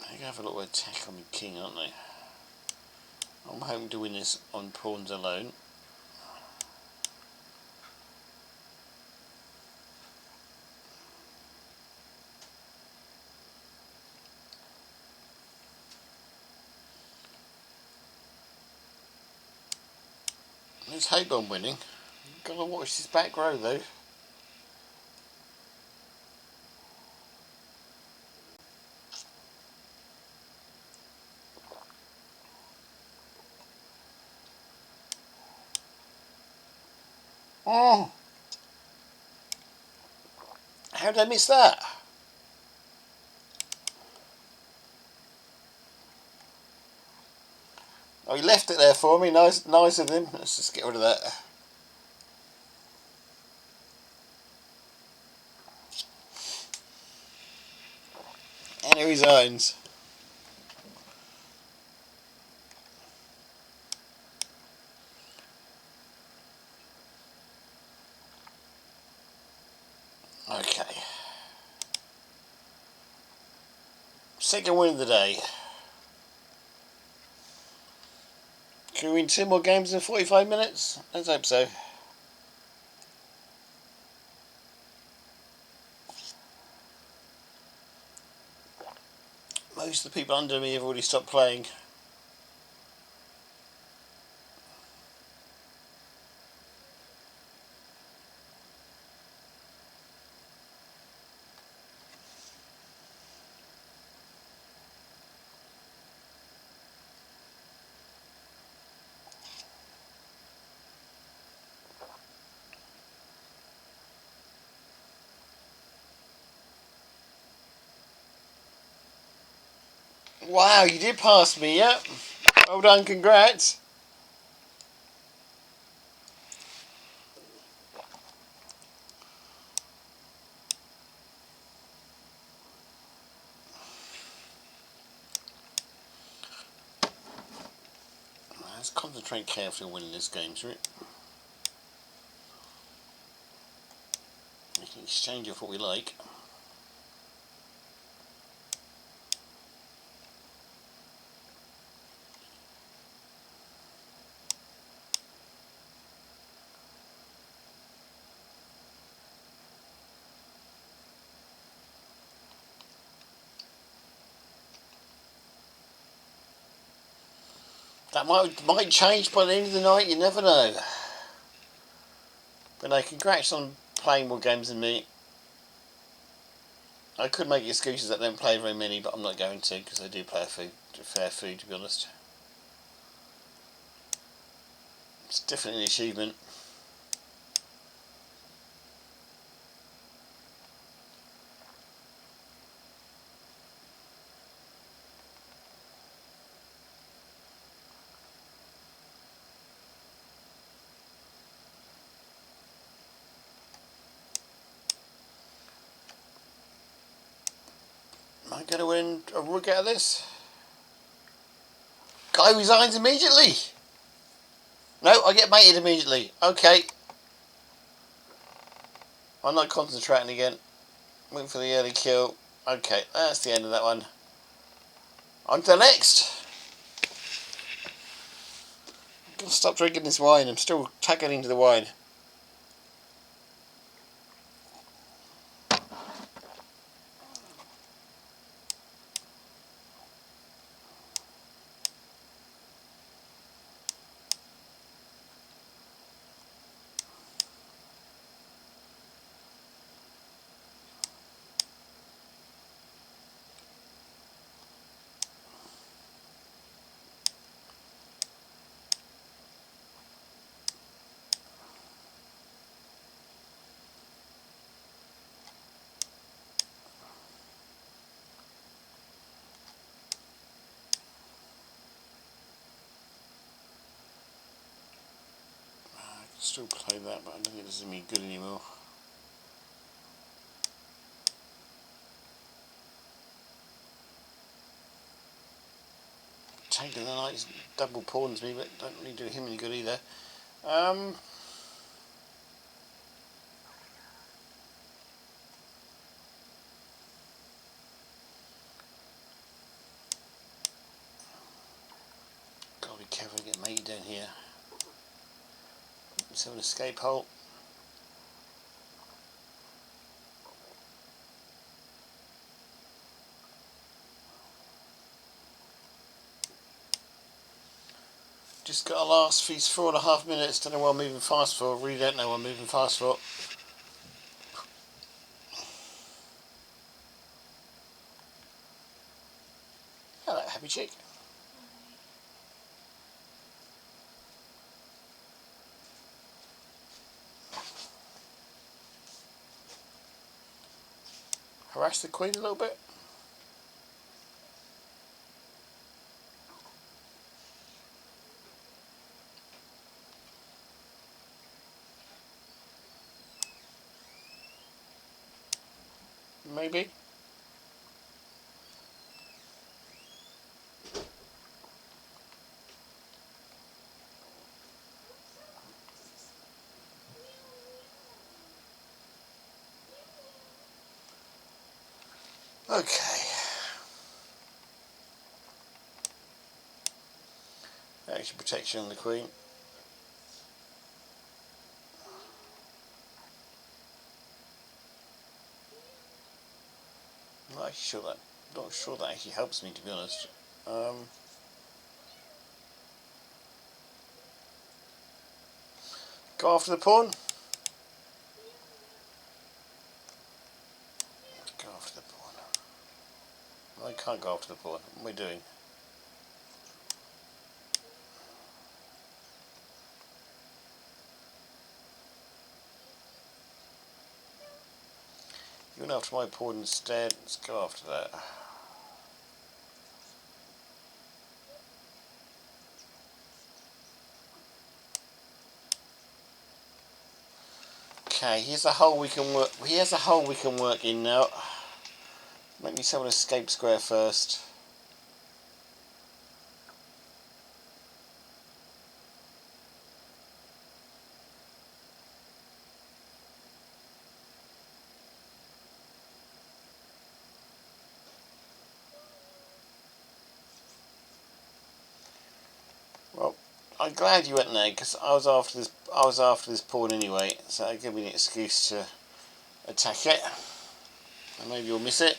They're going to have a little attack on the king, aren't they? I'm hoping to win this on pawns alone. Let's hope I'm winning. Gotta watch this back row though. Oh! How did I miss that? Oh, he left it there for me. Nice of him. Let's just get rid of that. And here he resigns. Okay. Second win of the day. Can we win 2 more games in 45 minutes? Let's hope so. Most of the people under me have already stopped playing. Wow, you did pass me, yep. Well done, congrats. Let's concentrate carefully on winning this game, shall we? We can exchange off what we like. That might change by the end of the night, you never know. But no, congrats on playing more games than me. I could make excuses that I don't play very many, but I'm not going to, because I do play a fair few, to be honest. It's definitely an achievement. Am I going to win a rook out of this? Guy resigns immediately! No, I get mated immediately. Okay. I'm not concentrating again. Waiting for the early kill. Okay, that's the end of that one. On to the next! I'm going to stop drinking this wine. I'm still tagging into the wine. Still play that, but I don't think this is going to be good anymore. Taking the knight double pawns me, but don't really do him any good either. Gotta be careful to get mated down here. Let's have an escape hole. Just got to last these 4.5 minutes. Don't know what I'm moving fast for. Really don't know what I'm moving fast for. Hello, happy chick. Harass the queen a little bit. Maybe. Okay. Extra protection on the queen. I'm not sure that actually helps me, to be honest. Go after the pawn. Go after the pawn. I can't go after the pawn. What am I doing? You went after my pawn instead. Let's go after that. Okay, here's a hole we can work. Here's a hole we can work in now. Make me sell an escape square first. I'm glad you went there because I was after this. I was after this pawn anyway, so it gave me an excuse to attack it. And maybe you'll miss it.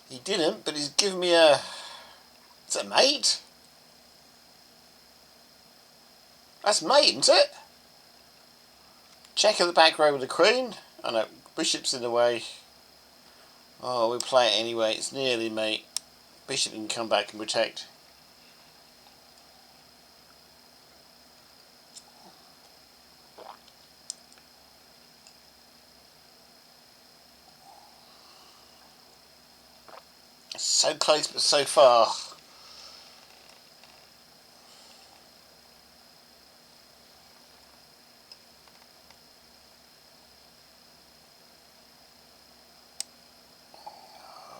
He didn't, but he's given me a. Is that mate? That's mate, isn't it? Check at the back row with the queen. Oh no, bishop's in the way. Oh, we play it anyway. It's nearly mate. Bishop can come back and protect. So close, but so far.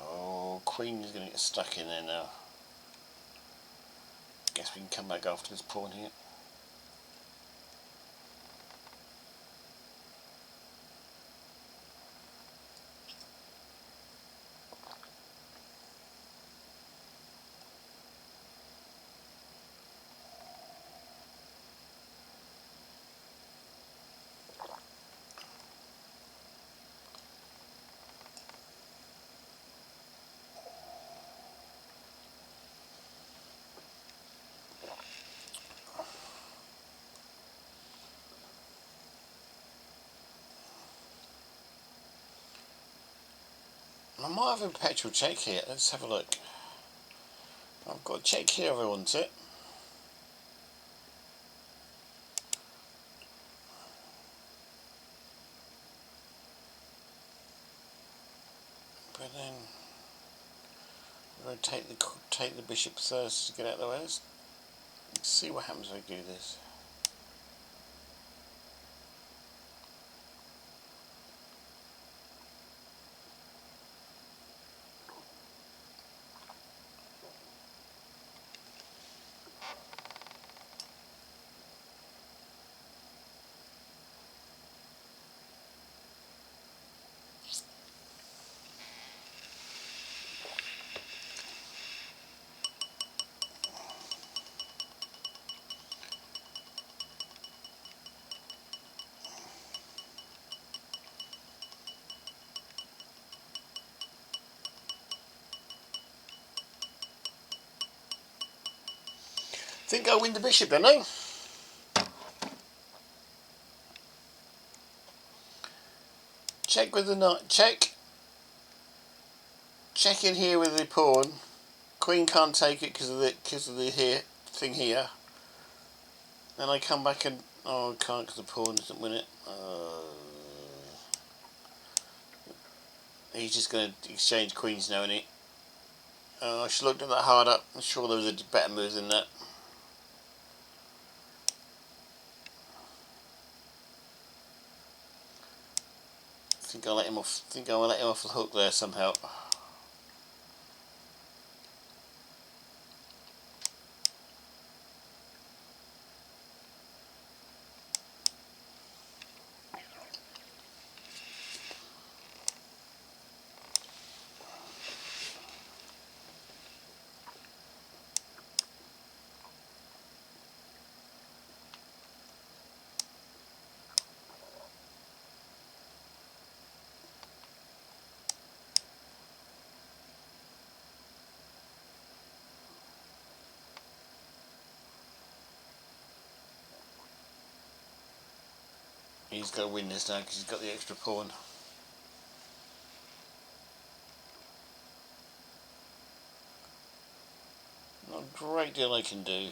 Oh, queen is going to get stuck in there now. Guess we can come back after this pawn here. I might have a perpetual check here. Let's have a look. I've got a check here if I want it. But then we're going to take the bishop first to get out of the way. Let's see what happens if I do this. Think I'll win the bishop, don't I? Check with the knight. Check in here with the pawn. Queen can't take it because of the thing here. Then I come back and I can't because the pawn doesn't win it. He's just going to exchange queens now, isn't he? I should have looked at that hard up. I'm sure there was a better move than that. Think I'll let him off. Think I'll let him off the hook there somehow. He's got to win this now because he's got the extra pawn. Not a great deal I can do.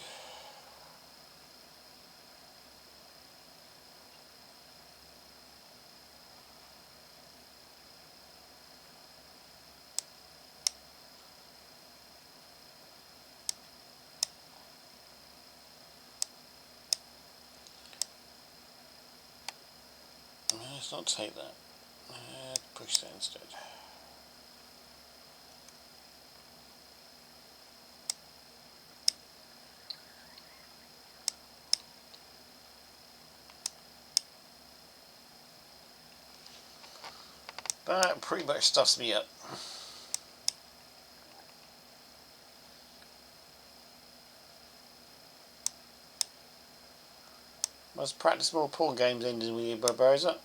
Let's not take that. Push that instead. That pretty much stuffs me up. Must practice more pool games ending with you, Barboza.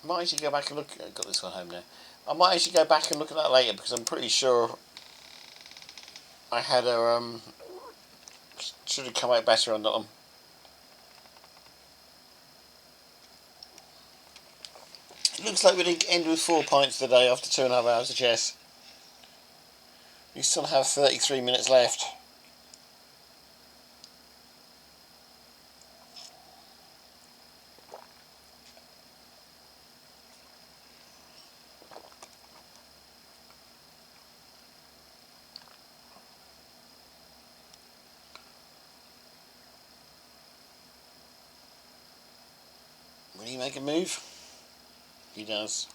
I might actually go back and look. I got this one home now. I might actually go back and look at that later because I'm pretty sure I had a should have come out better on that one. It looks like we didn't end with 4 pints today after 2.5 hours of chess. We still have 33 minutes left. Will he make a move? He does.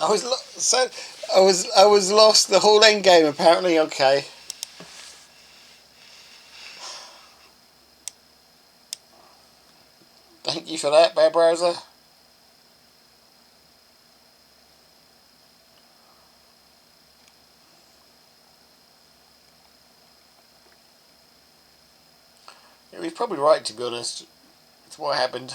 I was lost the whole end game apparently. Okay. Thank you for that, Bear Browser. Yeah, he's probably right, to be honest. It's what happened.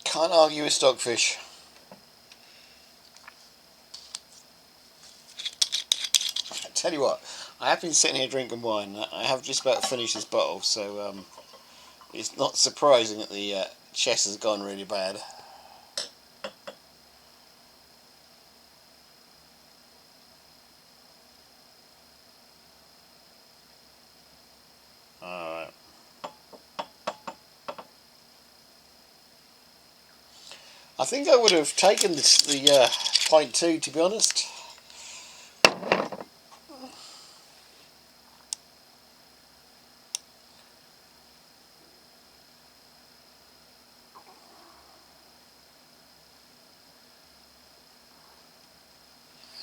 Can't argue with Stockfish. I tell you what, I have been sitting here drinking wine. I have just about finished this bottle, so it's not surprising that the chess has gone really bad. Alright. I think I would have taken the pint too, to be honest.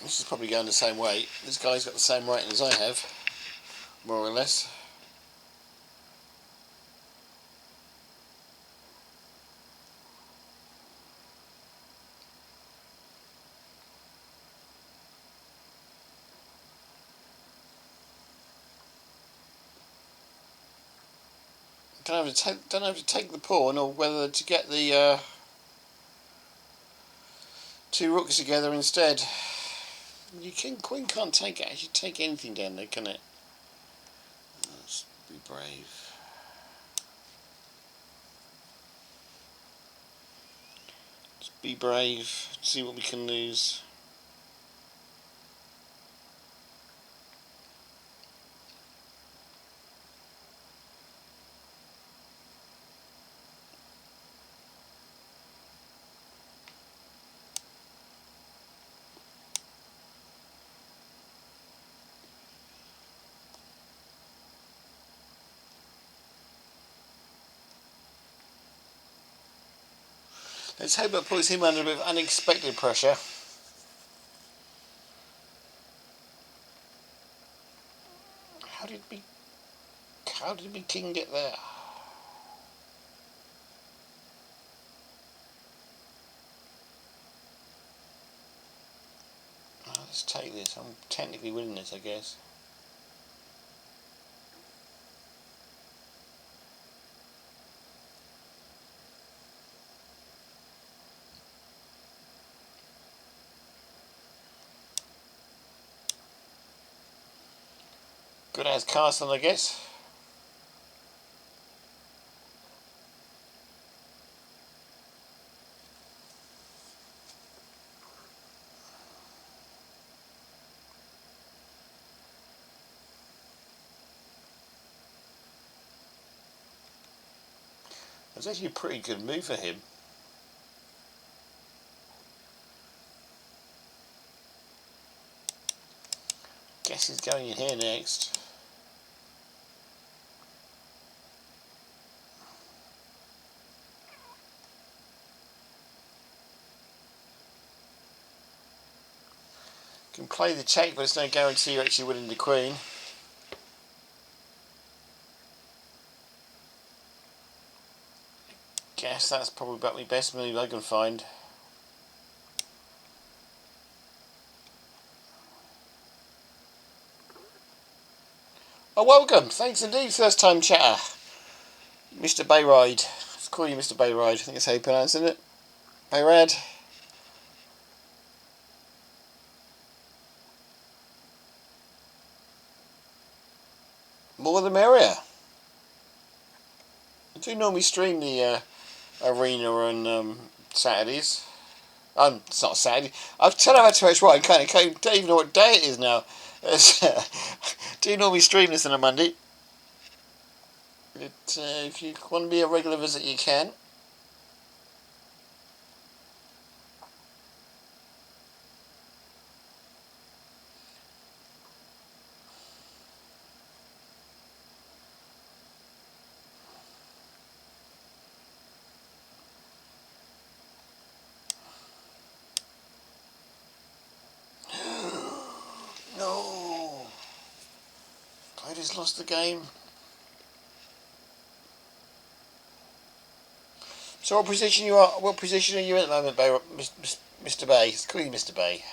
This is probably going the same way. This guy's got the same rating as I have, more or less. Don't have to take the pawn, or whether to get the two rooks together instead. You queen can't actually take anything down there, can it? Let's be brave. Let's be brave. See what we can lose. Let's hope that puts him under a bit of unexpected pressure. How did my king get there? Let's take this. I'm technically winning this, I guess. Good as castle, I guess. It was actually a pretty good move for him. Guess he's going in here next. Can play the check, but it's no guarantee you're actually winning the queen. Guess that's probably about my best move I can find. Oh, welcome! Thanks indeed, first time chatter. Mr. Bayride. Let's call you Mr. Bayride. I think that's how you pronounce it. Bayrad. More the merrier. I do normally stream the arena on Saturdays. It's not Saturday. I've tell you how much right. I don't even know what day it is now. Do normally stream this on a Monday. But, if you want to be a regular visit, you can. No. Players lost the game. So what position you are? What position are you in at the moment, Bay, Mr. Bay? Let's call you Mr. Bay.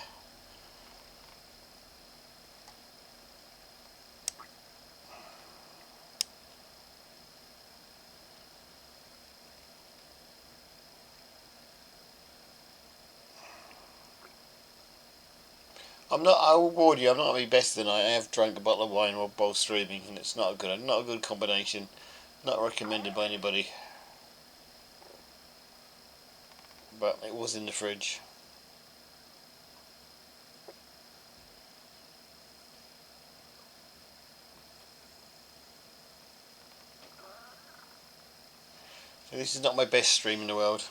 I'm not. I will warn you. I'm not at my best tonight. I have drank a bottle of wine while streaming, and it's not a good combination. Not recommended by anybody. But it was in the fridge. So this is not my best stream in the world.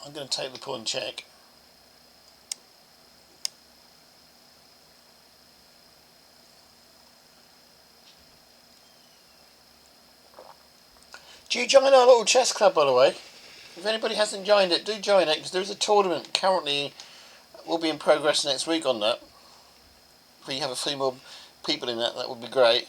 I'm going to take the pawn check. Do you join our little chess club, by the way? If anybody hasn't joined it, do join it, because there's a tournament currently will be in progress next week on that. If we have a few more people in that, that would be great.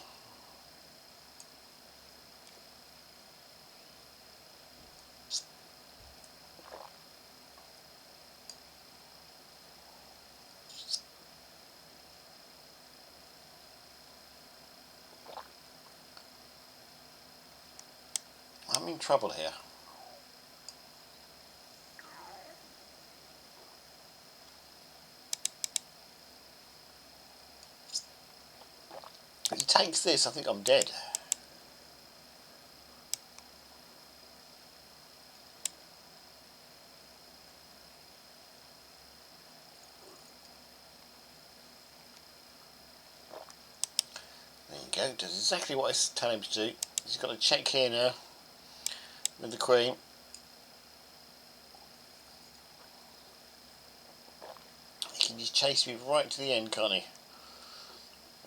I'm in trouble here. If he takes this, I think I'm dead. There you go, does exactly what I tell him to do. He's got to check here now with the queen. He can just chase me right to the end, can't he?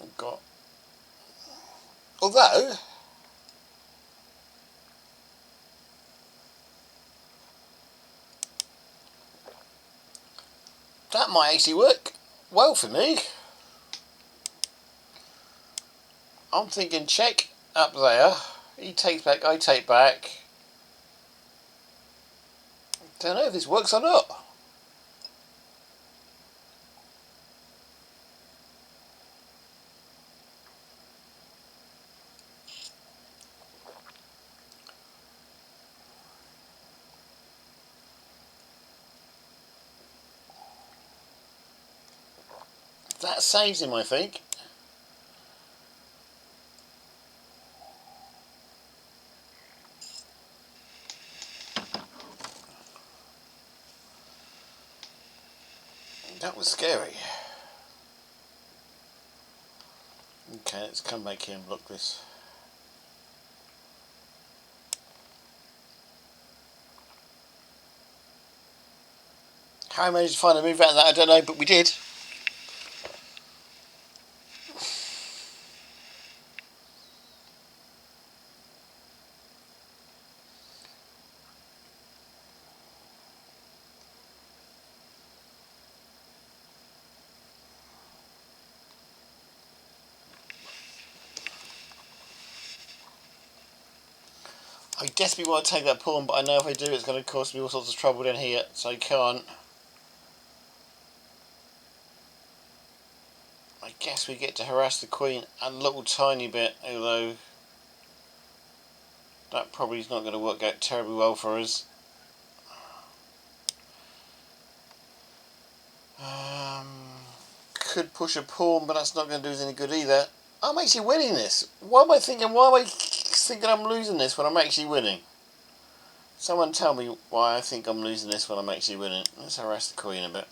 I've got... Although... might actually work well for me. I'm thinking check up there. He takes back, I take back. Don't know if this works or not. That saves him, I think. That was scary. Okay, let's come back here and block this. How I managed to find a move out of that, I don't know, but we did. I desperately want to take that pawn, but I know if I do it's going to cause me all sorts of trouble down here, so I can't. I guess we get to harass the queen a little tiny bit, although that probably is not going to work out terribly well for us. Could push a pawn, but that's not going to do us any good either. I'm actually winning this. Why am I thinking I'm losing this when I'm actually winning? Someone tell me why I think I'm losing this when I'm actually winning. Let's harass the queen a bit.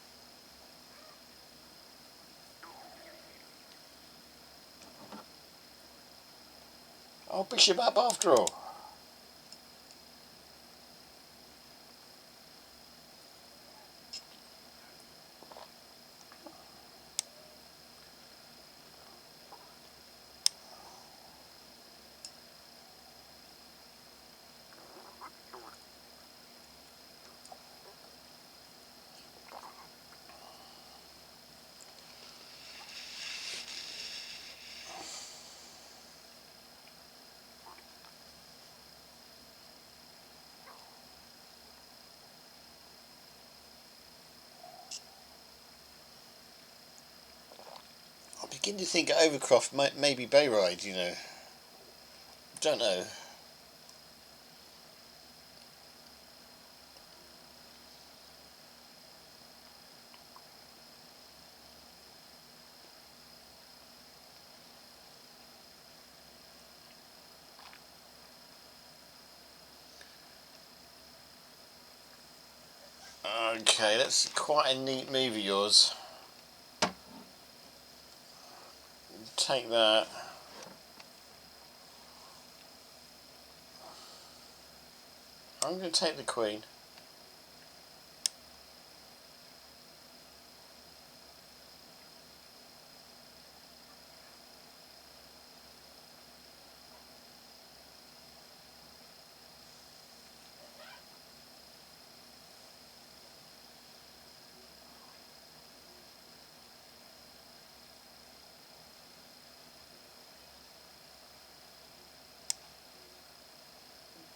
Oh, bishop up after all. I begin to think Overcroft may be Bayride, you know. Don't know. Okay, that's quite a neat move of yours. Take that. I'm going to take the queen.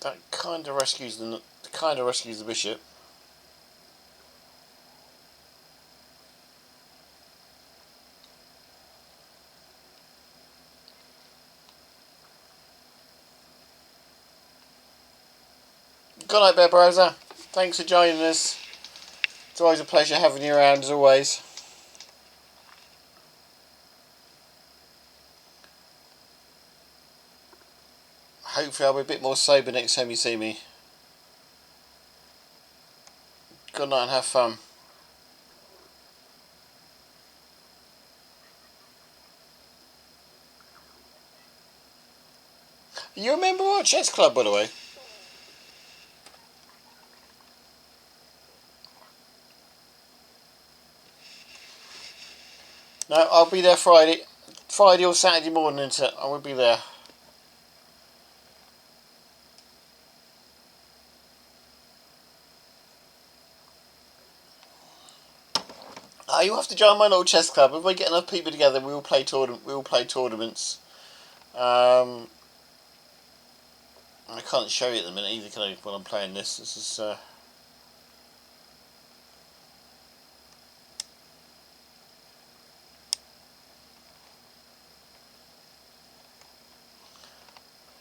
That kind of rescues the bishop. Good night, Bear Browser. Thanks for joining us. It's always a pleasure having you around, as always. Hopefully I'll be a bit more sober next time you see me. Good night and have fun. You remember our chess club, by the way? No, I'll be there Friday or Saturday morning, I will be there. you have to join my little chess club. If we get enough people together, we will play tournaments. I can't show you at the minute either, can I? When I'm playing this, this is.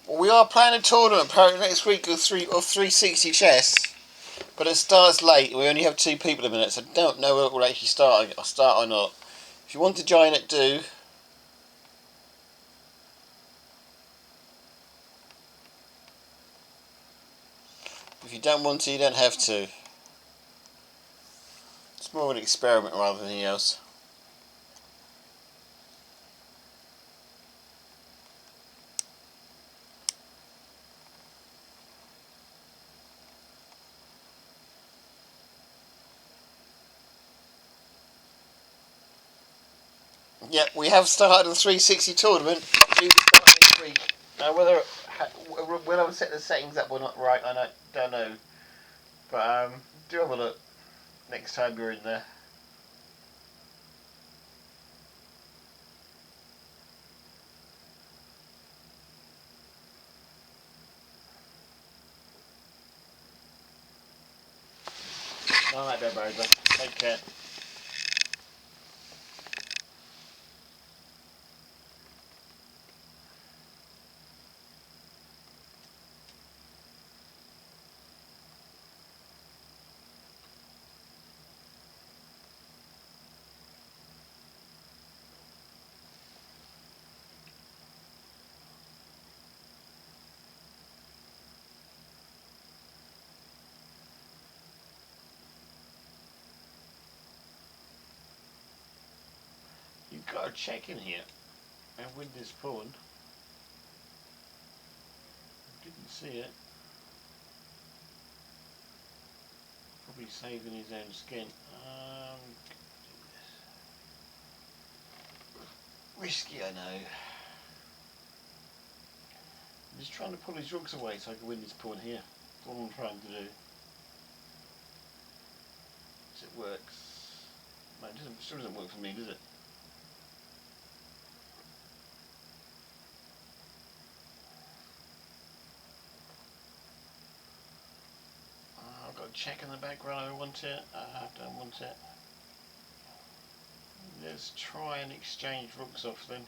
Well, we are playing a tournament apparently next week of 360 chess, but it starts late. We only have 2 people a minute, so I don't know whether it will actually start or not. If you want to join it, do. If you don't want to, you don't have to. It's more of an experiment rather than anything else. Yep, we have started the 360 tournament. Due to start next week. Now, whether I've set the settings up or not right, I don't know. But do have a look next time you're in there. Alright, Barry. Take care. You've got to check in here and win this pawn. Didn't see it. Probably saving his own skin. Risky, I know. I'm just trying to pull his rooks away so I can win this pawn here. That's all I'm trying to do. It works. No, it still doesn't work for me, does it? I've got a check in the background. I want it. I don't want it. Let's try and exchange rooks off then.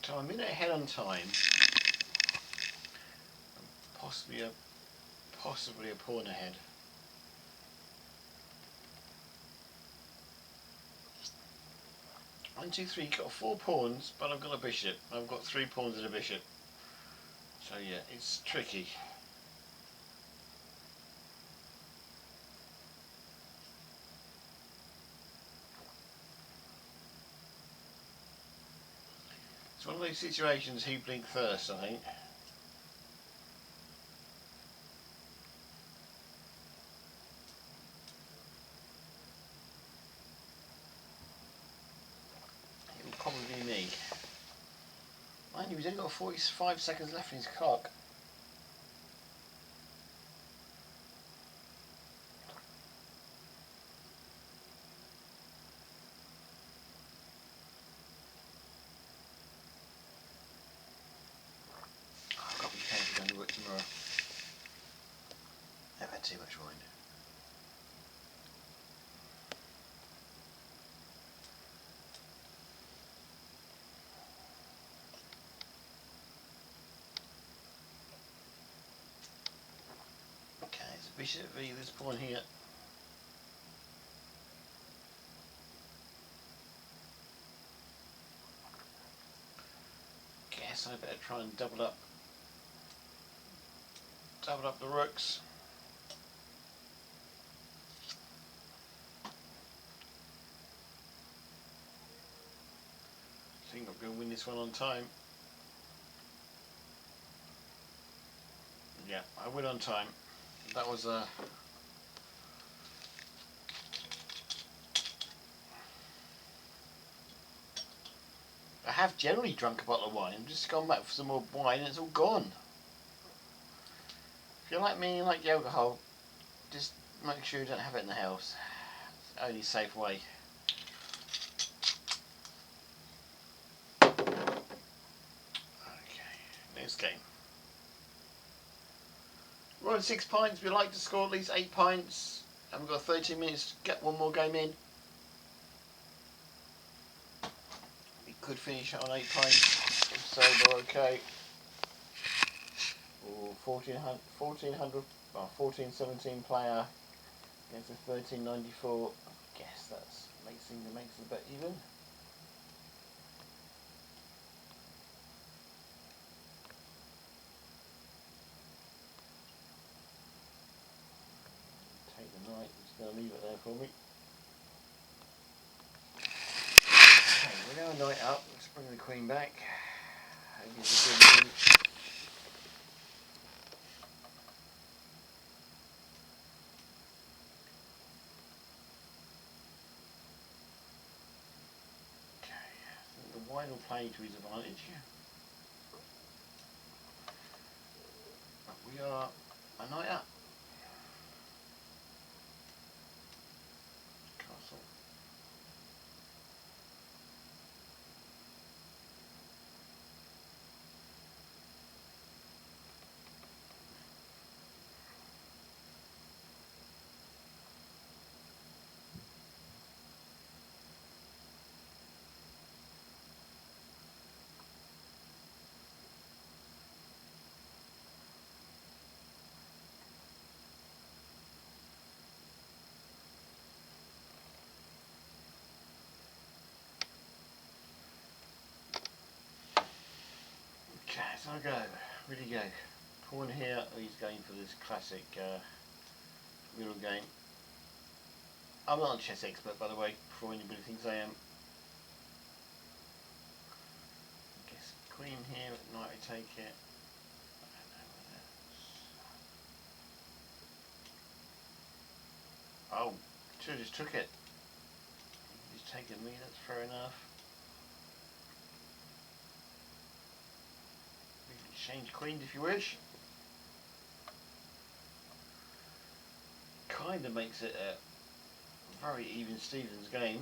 So I'm a minute ahead on time. Possibly a pawn ahead. One, two, three. Got 4 pawns, but I've got a bishop. I've got 3 pawns and a bishop. So yeah, it's tricky. It's one of those situations. Who blinked first? I think. It will probably be me. Mind you, he's only got 45 seconds left in his clock. I've got to be careful going to work tomorrow. I've had too much wine. Okay, it's bishop v this pawn here. Guess I better try and double up the rooks. I think I'm going to win this one on time. Yeah, I win on time. That was I have generally drunk a bottle of wine. I've just gone back for some more wine and it's all gone. If you're like me and you like the alcohol, just make sure you don't have it in the house. It's the only safe way. Okay, next game. We're on 6 pints. We'd like to score at least 8 pints. And we've got 13 minutes to get one more game in. We could finish on 8 pints. If so, we're okay. Ooh, 1417 player against a 1394. I guess that makes the bet even. Take the knight. I'm just going to leave it there for me. Okay, we're going to knight up. Let's bring the queen back. Hope it's a good move. The wine will play to his advantage. But we are a knight up. Castle. Okay, so I go. Really go. Pawn here. Oh, he's going for this classic middle game. I'm not a chess expert, by the way, before anybody thinks I am. I guess queen here, knight I take it. I don't know whether. Oh, should have just took it. He's taken me, that's fair enough. We can change queens if you wish. Kind of makes it a very even Stevens game.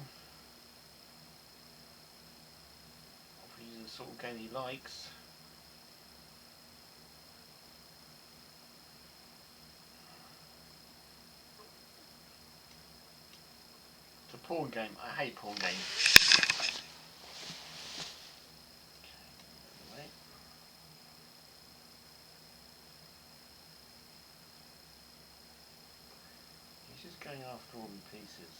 Obviously the sort of game he likes. It's a pawn game. I hate pawn games. Okay, anyway. He's just going after all the pieces.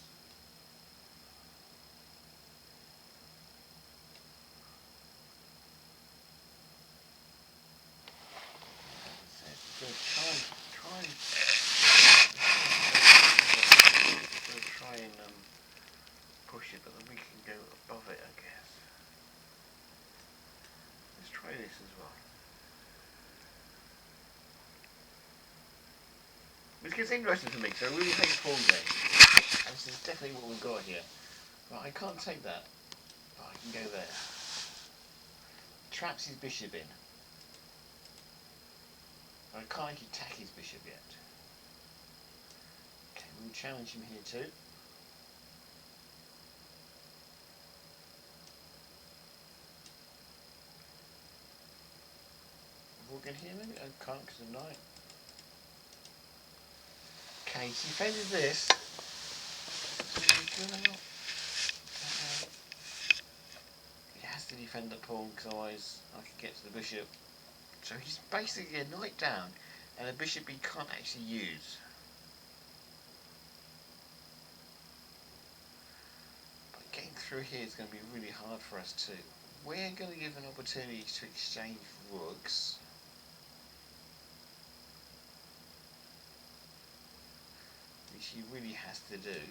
Try and push it, but then we can go above it, I guess. Let's try this as well. This gets interesting for me, so I really hate pawn games. And this is definitely what we've got here. But I can't take that. But I can go there. Traps his bishop in. I can't actually attack his bishop yet. Okay, we'll challenge him here too. Walk in here maybe? I can't because of knight. Okay, he's defended this. He has to defend the pawn because otherwise I can get to the bishop. So he's basically a knight down and a bishop he can't actually use. But getting through here is going to be really hard for us too. We're going to give an opportunity to exchange rooks. Which he really has to do.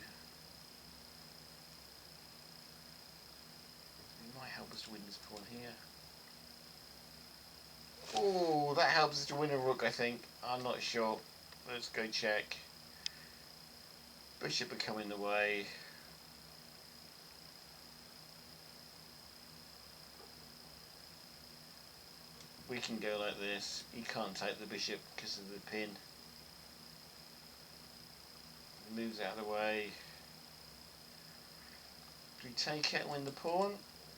It might help us to win this pawn here. Oh, that helps us to win a rook, I think. I'm not sure. Let's go check. Bishop will come in the way. we can go like this. He can't take the bishop because of the pin. He moves out of the way. Do we take it and win the pawn?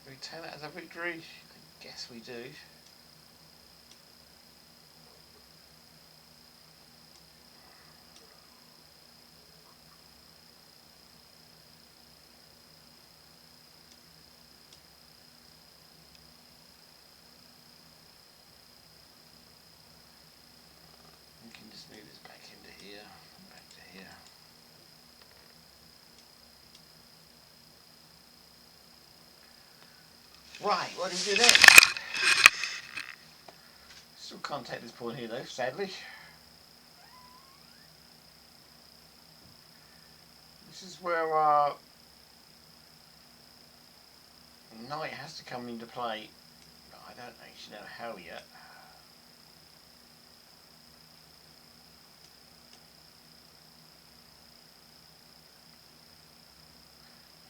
Do we take that as a victory? I guess we do. We can just move this back into here and back to here. Right, what do we do next? Still can't take this pawn here though, sadly. This is where our knight has to come into play. I don't actually know how yet.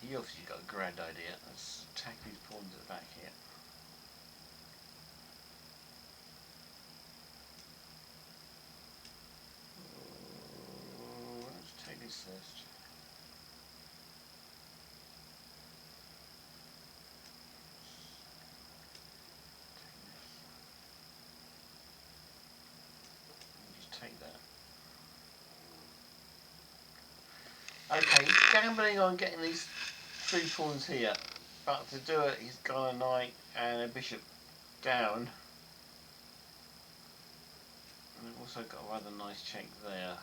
He obviously got a grand idea. Let's attack these pawns at the back here. Let's take this first. Just take that. Okay, he's gambling on getting these 3 pawns here, but to do it he's got a knight and a bishop down. And we've also got a rather nice check there.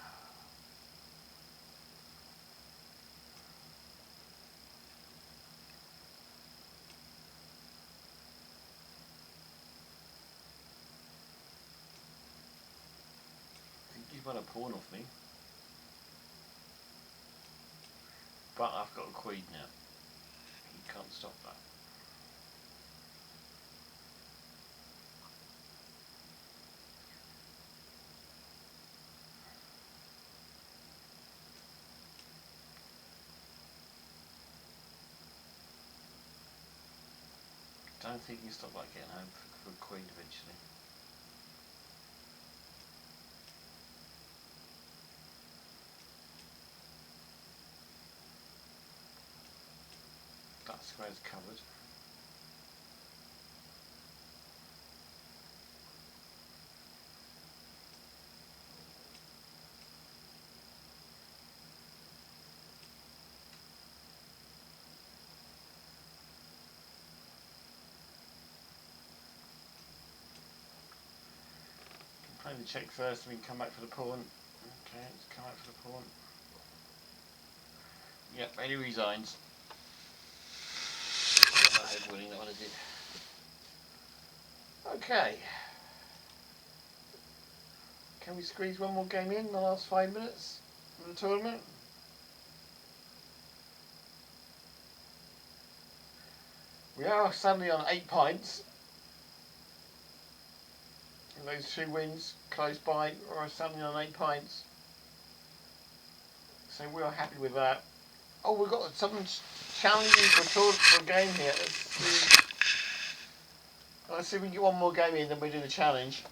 I think he's won a pawn off me. But I've got a queen now. He can't stop that. Don't think you stop like getting home for a queen eventually. That square's covered. Play the check first and we can come back for the pawn. Okay, let's come back for the pawn. Yep, and he resigns. I hope winning that one I did. Okay. Can we squeeze one more game in the last 5 minutes of the tournament? We are suddenly on 8 points. And those 2 wins close by are suddenly on 8 points. So we are happy with that. Oh, we've got something challenging for a game here. Let's see if we can get one more game in, then we do the challenge.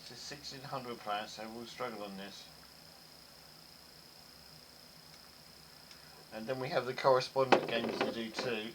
It's a 1600 player, so we'll struggle on this. And then we have the correspondent games to do too.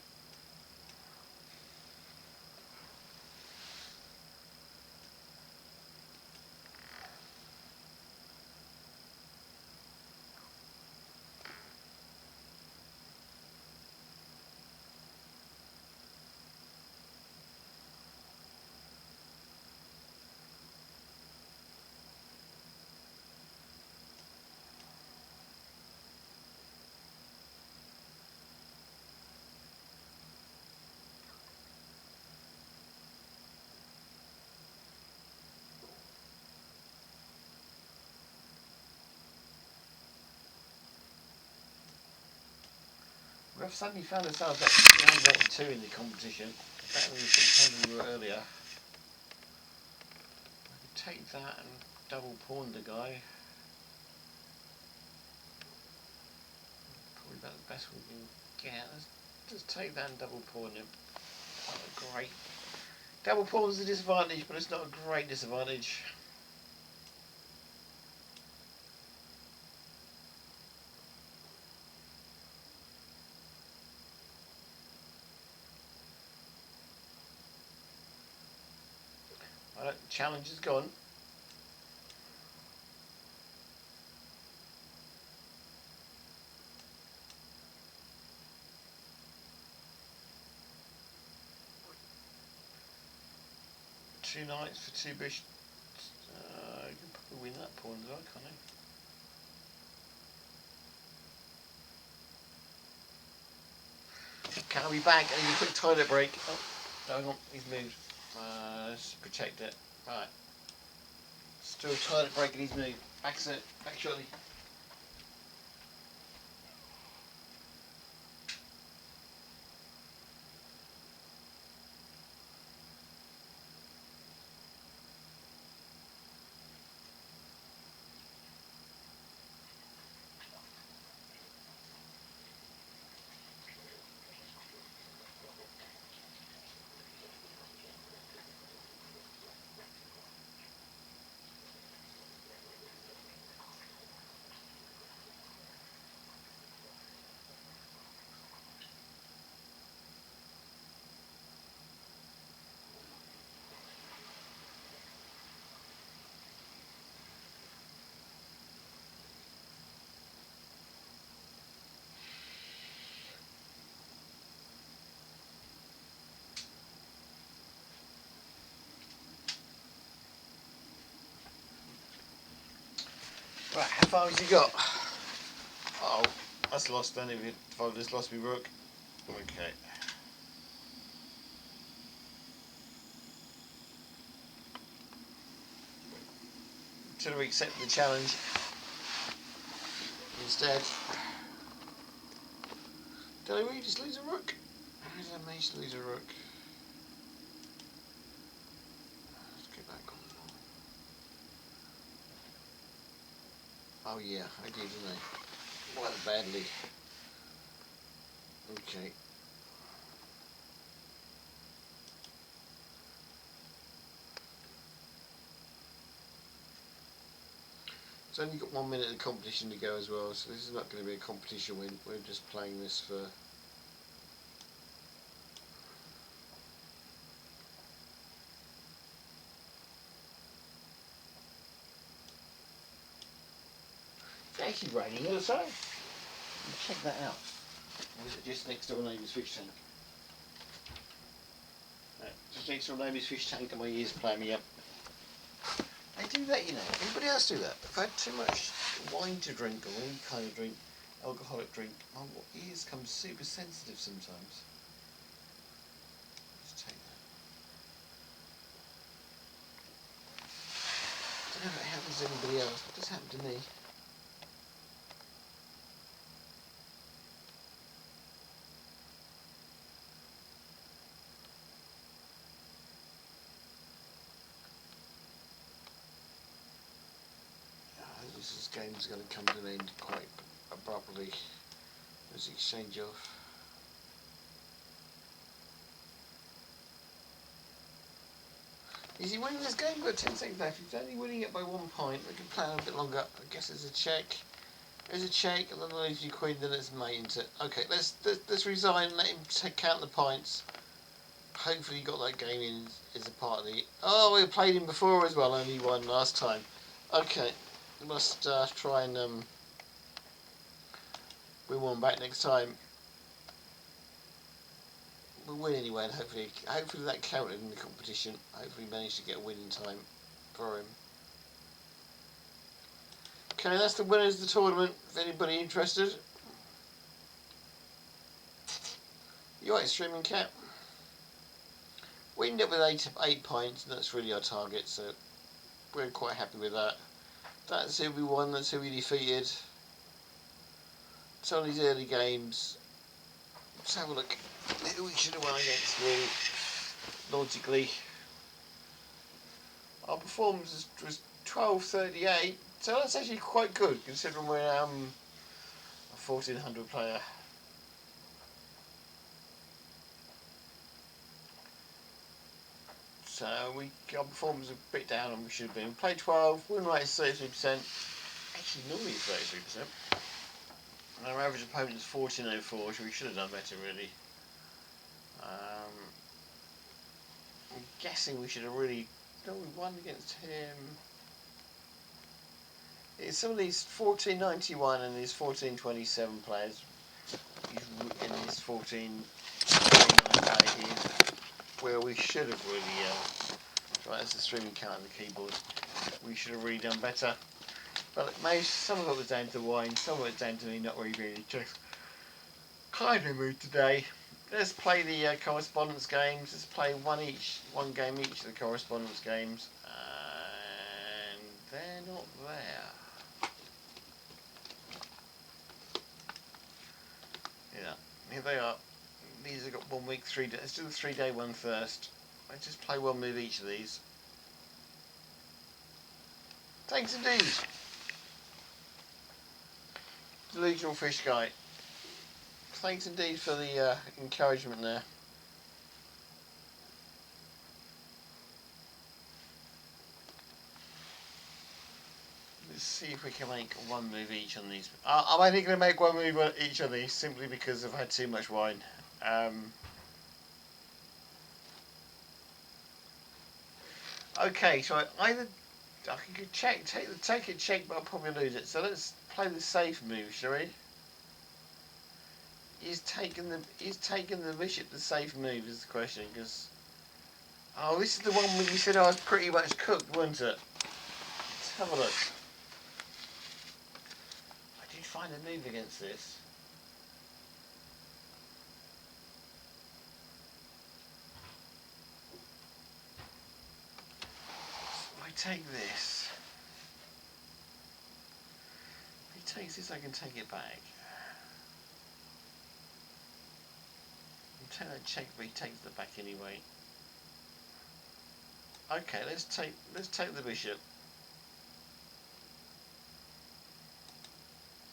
We've suddenly found ourselves at 982 in the competition, better than the 600 we were earlier. take that and double pawn the guy. Probably about the best we can get. Let's just take that and double pawn him. Not a great. Double pawn's a disadvantage, but it's not a great disadvantage. Alright, challenge is gone. Two knights for two bishops. You can probably win that pawn as well, can't you? Can I be back? I need a quick toilet break. Oh, hang on, he's moved. Let's protect it. Right. Still a toilet break and he's moved. Back shortly. Right, how far has he got? Oh, that's lost then if I've just lost my rook. Okay. Should have accepted the challenge instead. Did I really just lose a rook? How did I manage to lose a rook? Let's get back on. Oh yeah, I did, didn't I? Rather badly. Okay. It's only got 1 minute of the competition to go as well, so this is not going to be a competition. We're just playing this for. It's actually raining outside. Check that out. Or is it just next door neighbour's fish tank? No, just next door neighbour's fish tank and my ears playing me up. They do that, you know. Anybody else do that? If I had too much wine to drink or any kind of drink, alcoholic drink, my ears come super sensitive sometimes. Let's take that. I don't know if it happens to anybody else, but it does happen to me. This game's going to come to an end quite abruptly. There's the exchange off. Is he winning this game? Got 10 seconds left. He's only winning it by 1 point. We can play it a bit longer. I guess there's a check. There's a check, and then I lose your queen. Then it's mate into it. Okay, let's resign. Let him count the points. Hopefully, he got that game in as a part of the. Oh, we played him before as well. Only won last time. Okay. Must try and win one back next time. We'll win anyway, and hopefully that counted in the competition. Hopefully, managed to get a win in time for him. Okay, that's the winners of the tournament. If anybody interested, you right, streaming cat. We ended up with 8 points, and that's really our target. So we're quite happy with that. That's who we won, that's who we defeated. It's on these early games. Let's have a look who we should have won against, really. Logically. our performance was 12.38, so that's actually quite good considering we're a 1400 player. So our performance is a bit down than we should have been. We played 12, win rate is 33%. Actually, normally it's 33%. And our average opponent is 1404, so we should have done better really. I'm guessing we should have really. No, we won against him. It's some of these 1491 and these 1427 players, and these 1429 player here, where we should have really. Right, that's the streaming count on the keyboard. We should have really done better. But some of it was down to wine, some of it was down to me not really just kind of mood today. Let's play the correspondence games. Let's play one game each of the correspondence games. And they're not there. Yeah, here they are. These have got 1 week, 3 days. Let's do the 3-day one first. Let's just play one move each of these. Thanks indeed. Delusional Fish Guy. Thanks indeed for the encouragement there. Let's see if we can make one move each on these. I'm only going to make one move on each of these simply because I've had too much wine. Okay, so I could take it check, but I'll probably lose it. So let's play the safe move, shall we? Is taking the bishop the safe move is the question, because this is the one where you said I was pretty much cooked, wasn't it? Let's have a look. I did find a move against this. If I take this, if he takes this, I can take it back. I'll take that check, but he takes it back anyway. Okay, let's take the bishop.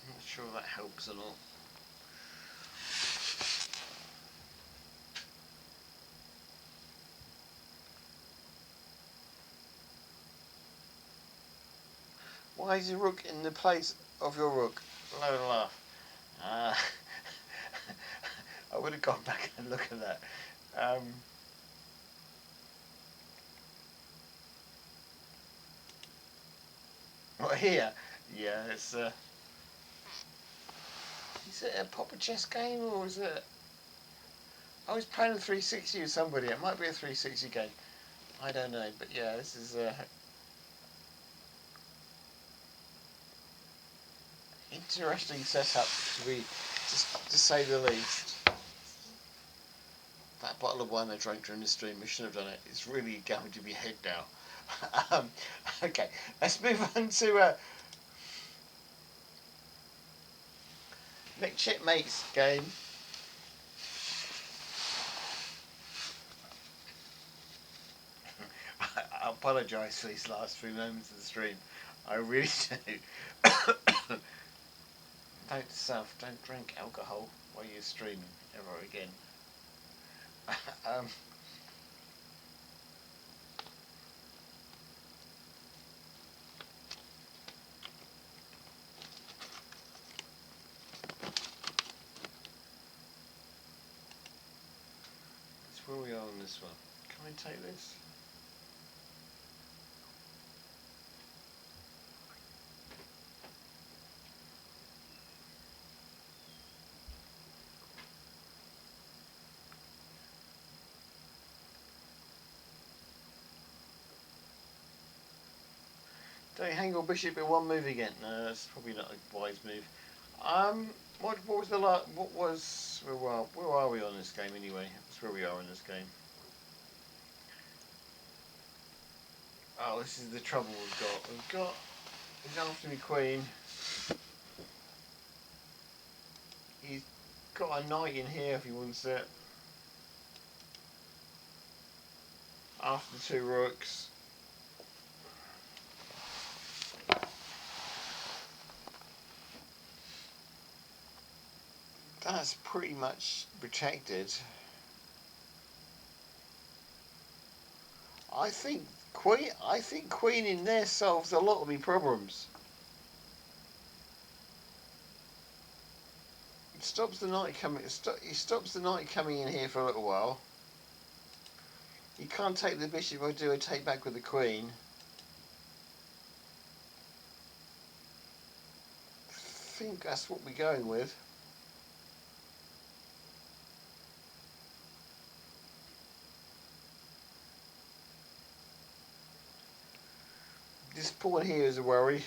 I'm not sure if that helps or not. Why is your rook in the place of your rook? Low laugh. I would have gone back and looked at that. Right here, yeah, it's is it a proper chess game or is it? I was playing a 360 with somebody. It might be a 360 game. I don't know, but yeah, this is interesting setup to say the least. That bottle of wine I drank during the stream, I shouldn't have done it. It's really going to be head now. Okay, let's move on to Nick Chipmate's game. I apologise for these last few moments of the stream. I really do. Don't drink alcohol while you're streaming ever again. That's where we are on this one. Can I take this? Don't hang your bishop in one move again. No, that's probably not a wise move. What was the last? What was? Where are we on this game anyway? That's where we are in this game. Oh, this is the trouble we've got. He's after me queen. He's got a knight in here if he wants it. After 2 rooks. that's pretty much protected. I think Queen in there solves a lot of my problems. It stops the knight coming. It stops the knight coming in here for a little while. You can't take the bishop. I do a take back with the queen. I think that's what we're going with. This pawn here is a worry.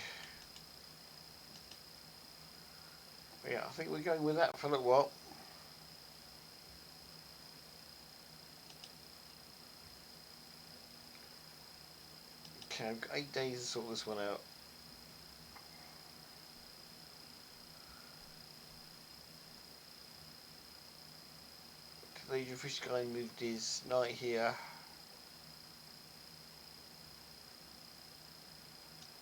Yeah, I think we're going with that for a little while. Okay, I've got 8 days to sort this one out. The fish guy moved his knight here.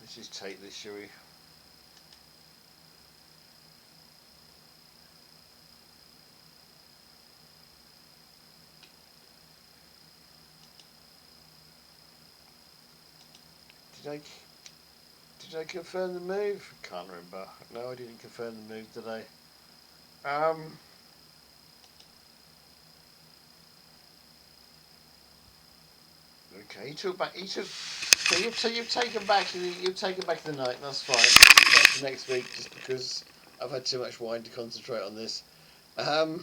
Let's just take this, shall we? Did I confirm the move? Can't remember. No, I didn't confirm the move, did I? Okay, he took back. He took. So you've taken back. You've taken back the night. That's fine. That's for next week, just because I've had too much wine to concentrate on this. So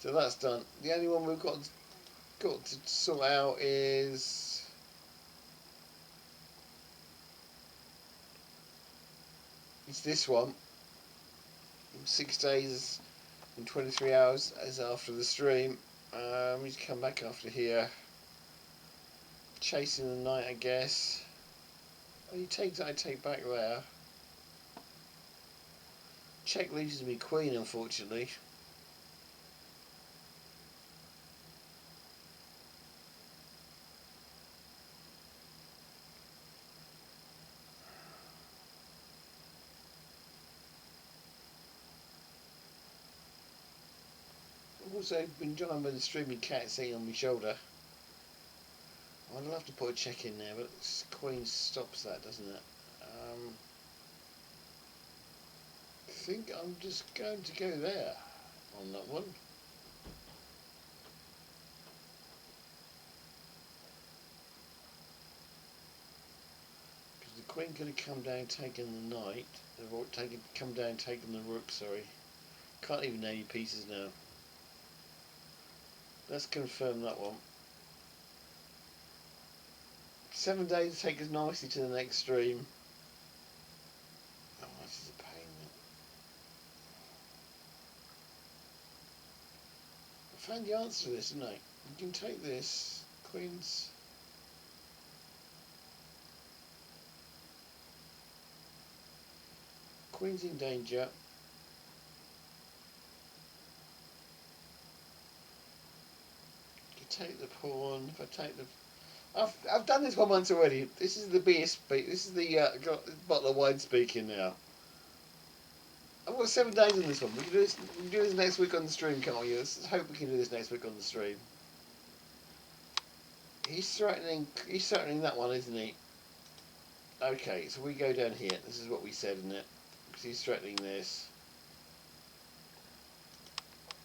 that's done. The only one we've got to sort out is this one. 6 days and 23 hours as after the stream. He's come back after here. Chasing the knight, I guess. Oh, he takes it, I take back there. Check loses me queen, unfortunately. I've also been joined by the streaming cat sitting on my shoulder. I'll have to put a check in there, but queen stops that, doesn't it? I think I'm just going to go there on that one. Because the queen could have come down taking the knight, or come down taking the rook, sorry. Can't even name your pieces now. Let's confirm that one. 7 days to take us nicely to the next stream. Oh, this is a pain. I found the answer to this, didn't I? You can take this. Queen's. Queen's in danger. You take the pawn. If I take the. I've done this one once already. This is the beer speak. This is the bottle of wine speaking now. I've got 7 days on this one. We can do this next week on the stream, can't we? Let's hope we can do this next week on the stream. He's threatening that one, isn't he? Okay, so we go down here. This is what we said, isn't it? Because he's threatening this.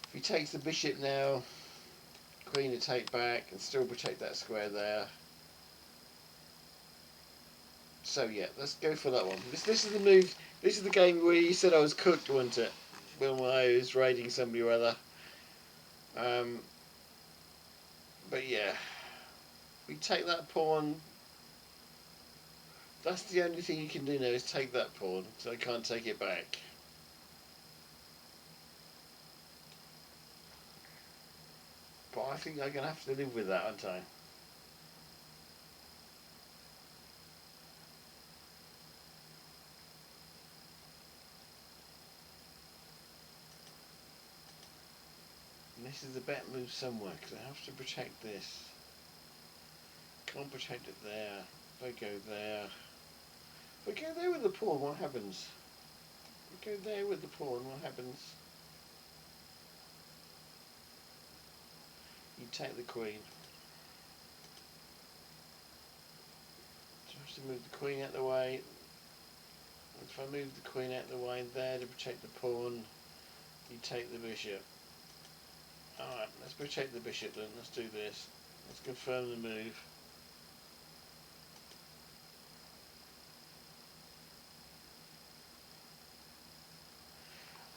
If he takes the bishop now, queen to take back and still protect that square there. So yeah, let's go for that one. This is the move. This is the game where you said I was cooked, wasn't it? When I was raiding somebody or other. But yeah, we take that pawn. That's the only thing you can do now is take that pawn, so I can't take it back. But I think I'm going to have to live with that, aren't I? And this is the better move somewhere, because I have to protect this. Can't protect it there. If I go there... If I go there with the pawn, what happens? If I go there with the pawn, what happens? You take the queen. Just to move the queen out of the way. If I move the queen out of the way there to protect the pawn, you take the bishop. Alright, let's protect the bishop then. Let's do this. Let's confirm the move.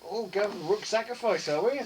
Oh, go for rook sacrifice, are we?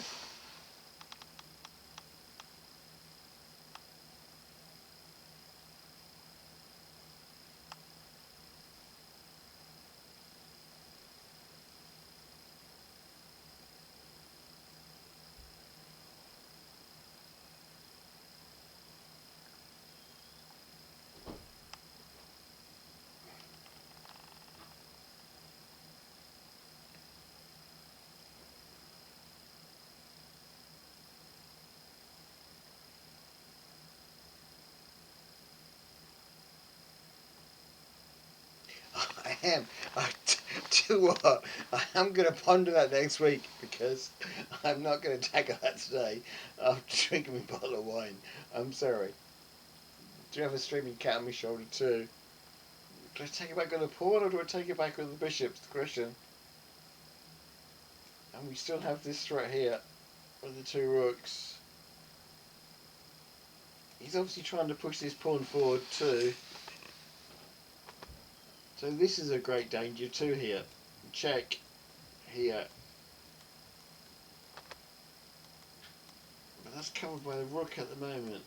I am. Do you what? I am going to ponder that next week because I'm not going to tackle that today after drinking my bottle of wine. I'm sorry. Do you have a streaming cat on my shoulder too? Do I take it back on the pawn or do I take it back with the bishop? It's the question. And we still have this threat here with the two rooks. He's obviously trying to push this pawn forward too. So this is a great danger too here. Check here. But that's covered by the rook at the moment.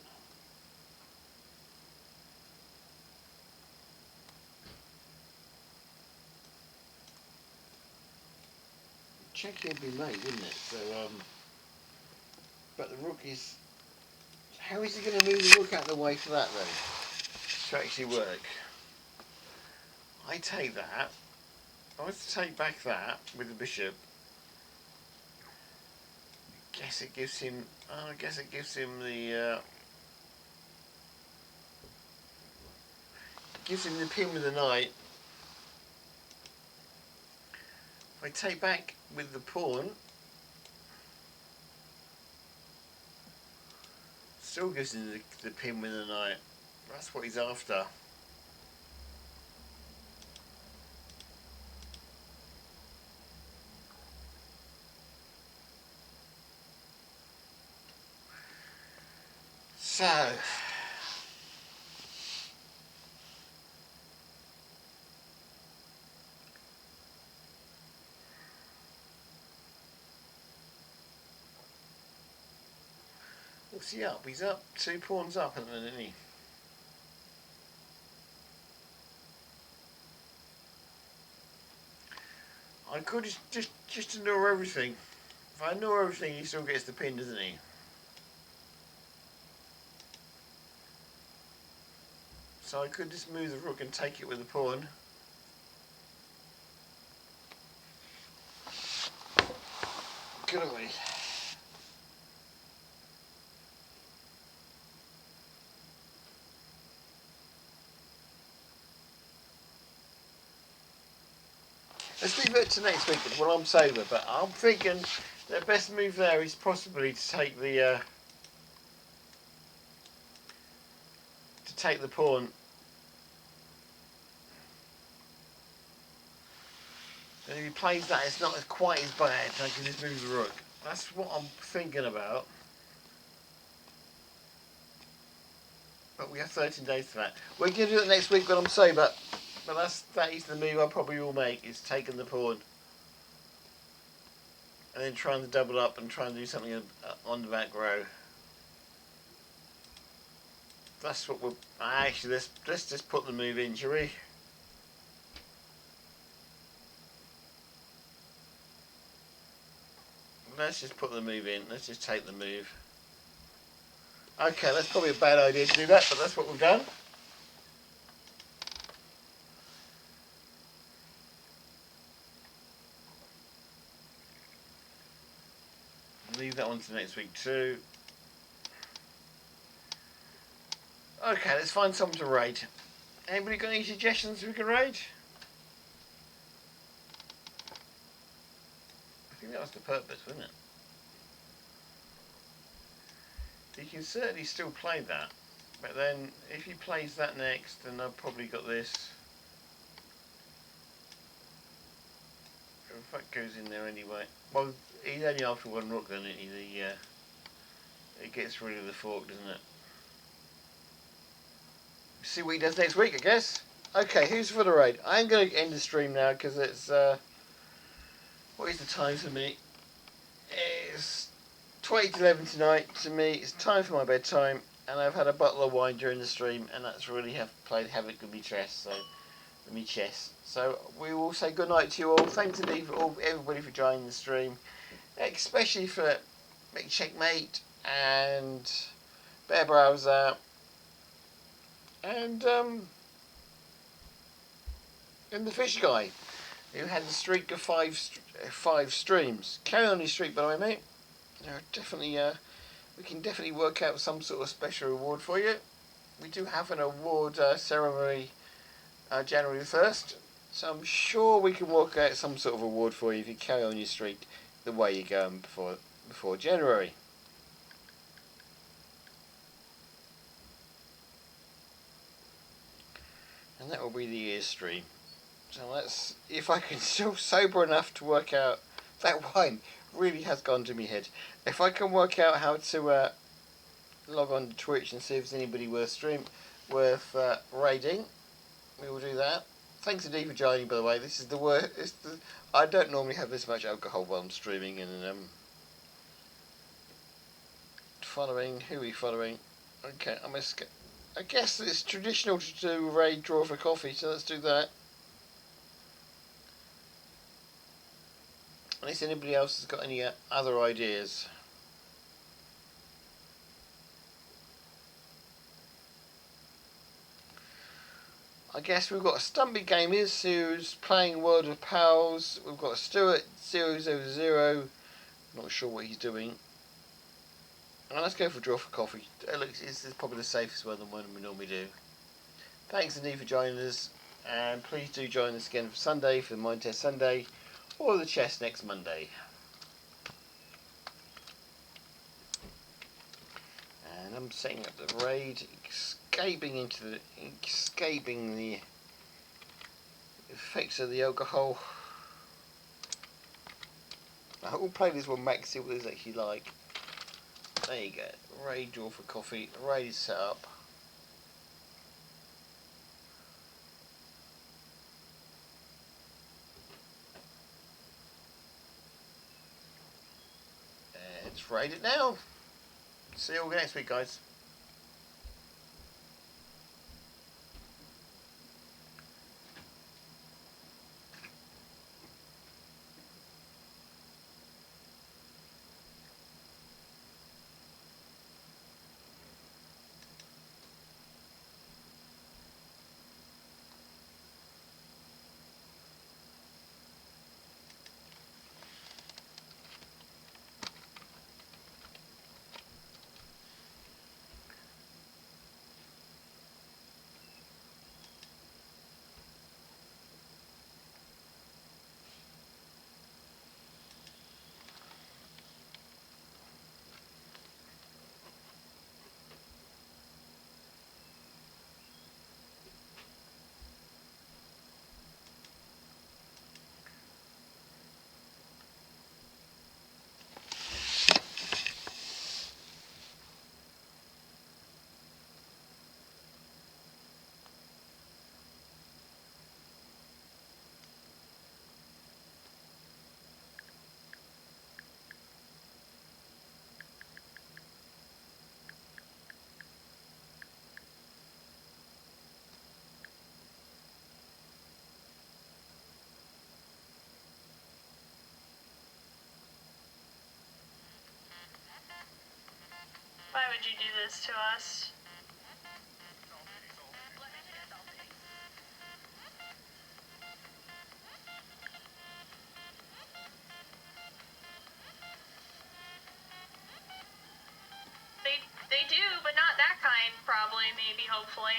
Check here would be made, wouldn't it? So, but the rook is... How is he going to move the rook out of the way for that then? To actually work. I take that. I want to take back that with the bishop. I guess it gives him the gives him the pin with the knight. If I take back with the pawn, still gives him the pin with the knight. That's what he's after. So, what's he up? He's up 2 pawns up at the minute, isn't he? I could just ignore everything. If I ignore everything, he still gets the pin, doesn't he? So I could just move the rook and take it with the pawn. Couldn't we? Let's leave it to next week when I'm sober, but I'm thinking the best move there is possibly to take the pawn. And if he plays that, it's not quite as bad. I can just move the rook. That's what I'm thinking about. But we have 13 days for that. We're going to do it next week when I'm sober. But that is the move I probably will make, is taking the pawn. And then trying to double up and try and do something on the back row. That's what we're... Actually, let's just put the move in, shall we? Let's just put the move in. Let's just take the move. Okay, that's probably a bad idea to do that, but that's what we've done. Leave that one to next week too. Okay, let's find someone to raid. Anybody got any suggestions we can raid? I think that was the purpose, wasn't it? he can certainly still play that. But then, if he plays that next, then I've probably got this. If that goes in there anyway. Well, he's only after one rook, then it gets rid of the fork, doesn't it? See what he does next week, I guess. Okay, who's for the raid? I'm going to end the stream now because it's what is the time for me? It's 20 to 11 tonight. To me, it's time for my bedtime, and I've had a bottle of wine during the stream, and that's really played havoc with me chess. So we will say good night to you all. Thanks indeed for everybody for joining the stream, especially for Mick Checkmate and Bear Browser and the Fish Guy, who had the streak of five streams. Carry on your streak, by the way, mate. Definitely, we can definitely work out some sort of special reward for you. We do have an award ceremony January 1st, so I'm sure we can work out some sort of award for you if you carry on your streak the way you're going before January. And that will be the year's stream. So let's, if I can still sober enough to work out, that wine really has gone to my head. If I can work out how to log on to Twitch and see if there's anybody worth raiding, we will do that. Thanks indeed for joining, by the way. This is the worst. I don't normally have this much alcohol while I'm streaming and following. Who are we following? Okay, I guess it's traditional to do raid draw for coffee, so let's do that. Unless anybody else has got any other ideas. I guess we've got Stumpy Gamers who's playing World of Pals. We've got Stuart 000. Not sure what he's doing. And let's go for draw for coffee. This is probably the safest one than one we normally do. Thanks indeed for joining us, and please do join us again for Sunday for the Mind Test Sunday, or the chess next Monday. And I'm setting up the raid, escaping the effects of the alcohol. I will play this one max, see what it's actually like. There you go. Raid draw for coffee. Raid is set up. Let's raid it now. See you all next week, guys. Why would you do this to us? They do, but not that kind, probably, maybe, hopefully.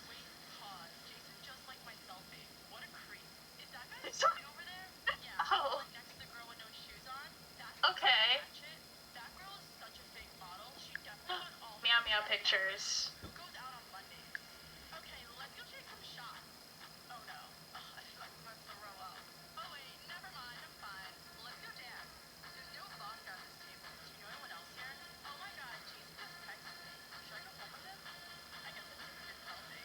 Wait, pause. Jason just like my selfie. What a creep. Is that guy sitting over there? Yeah. Oh. Next to the girl with no shoes on? That's Okay. Ratchet. That girl is such a fake model. pictures. Who goes out on Mondays? Okay, let's go take some shots. Oh no. Ugh, I feel like I'm about to throw up. Oh wait, never mind, I'm fine. Let's go dance. There's no vodka at this table. Do you know anyone else here? Oh my god, Jason just texted me. Should I go home with him? I guess I'll take a good selfie.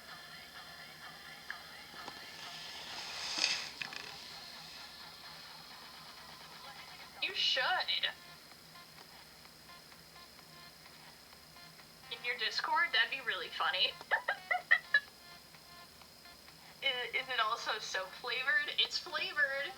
You should. In your Discord, that'd be really funny. Is it also soap flavored? It's flavored.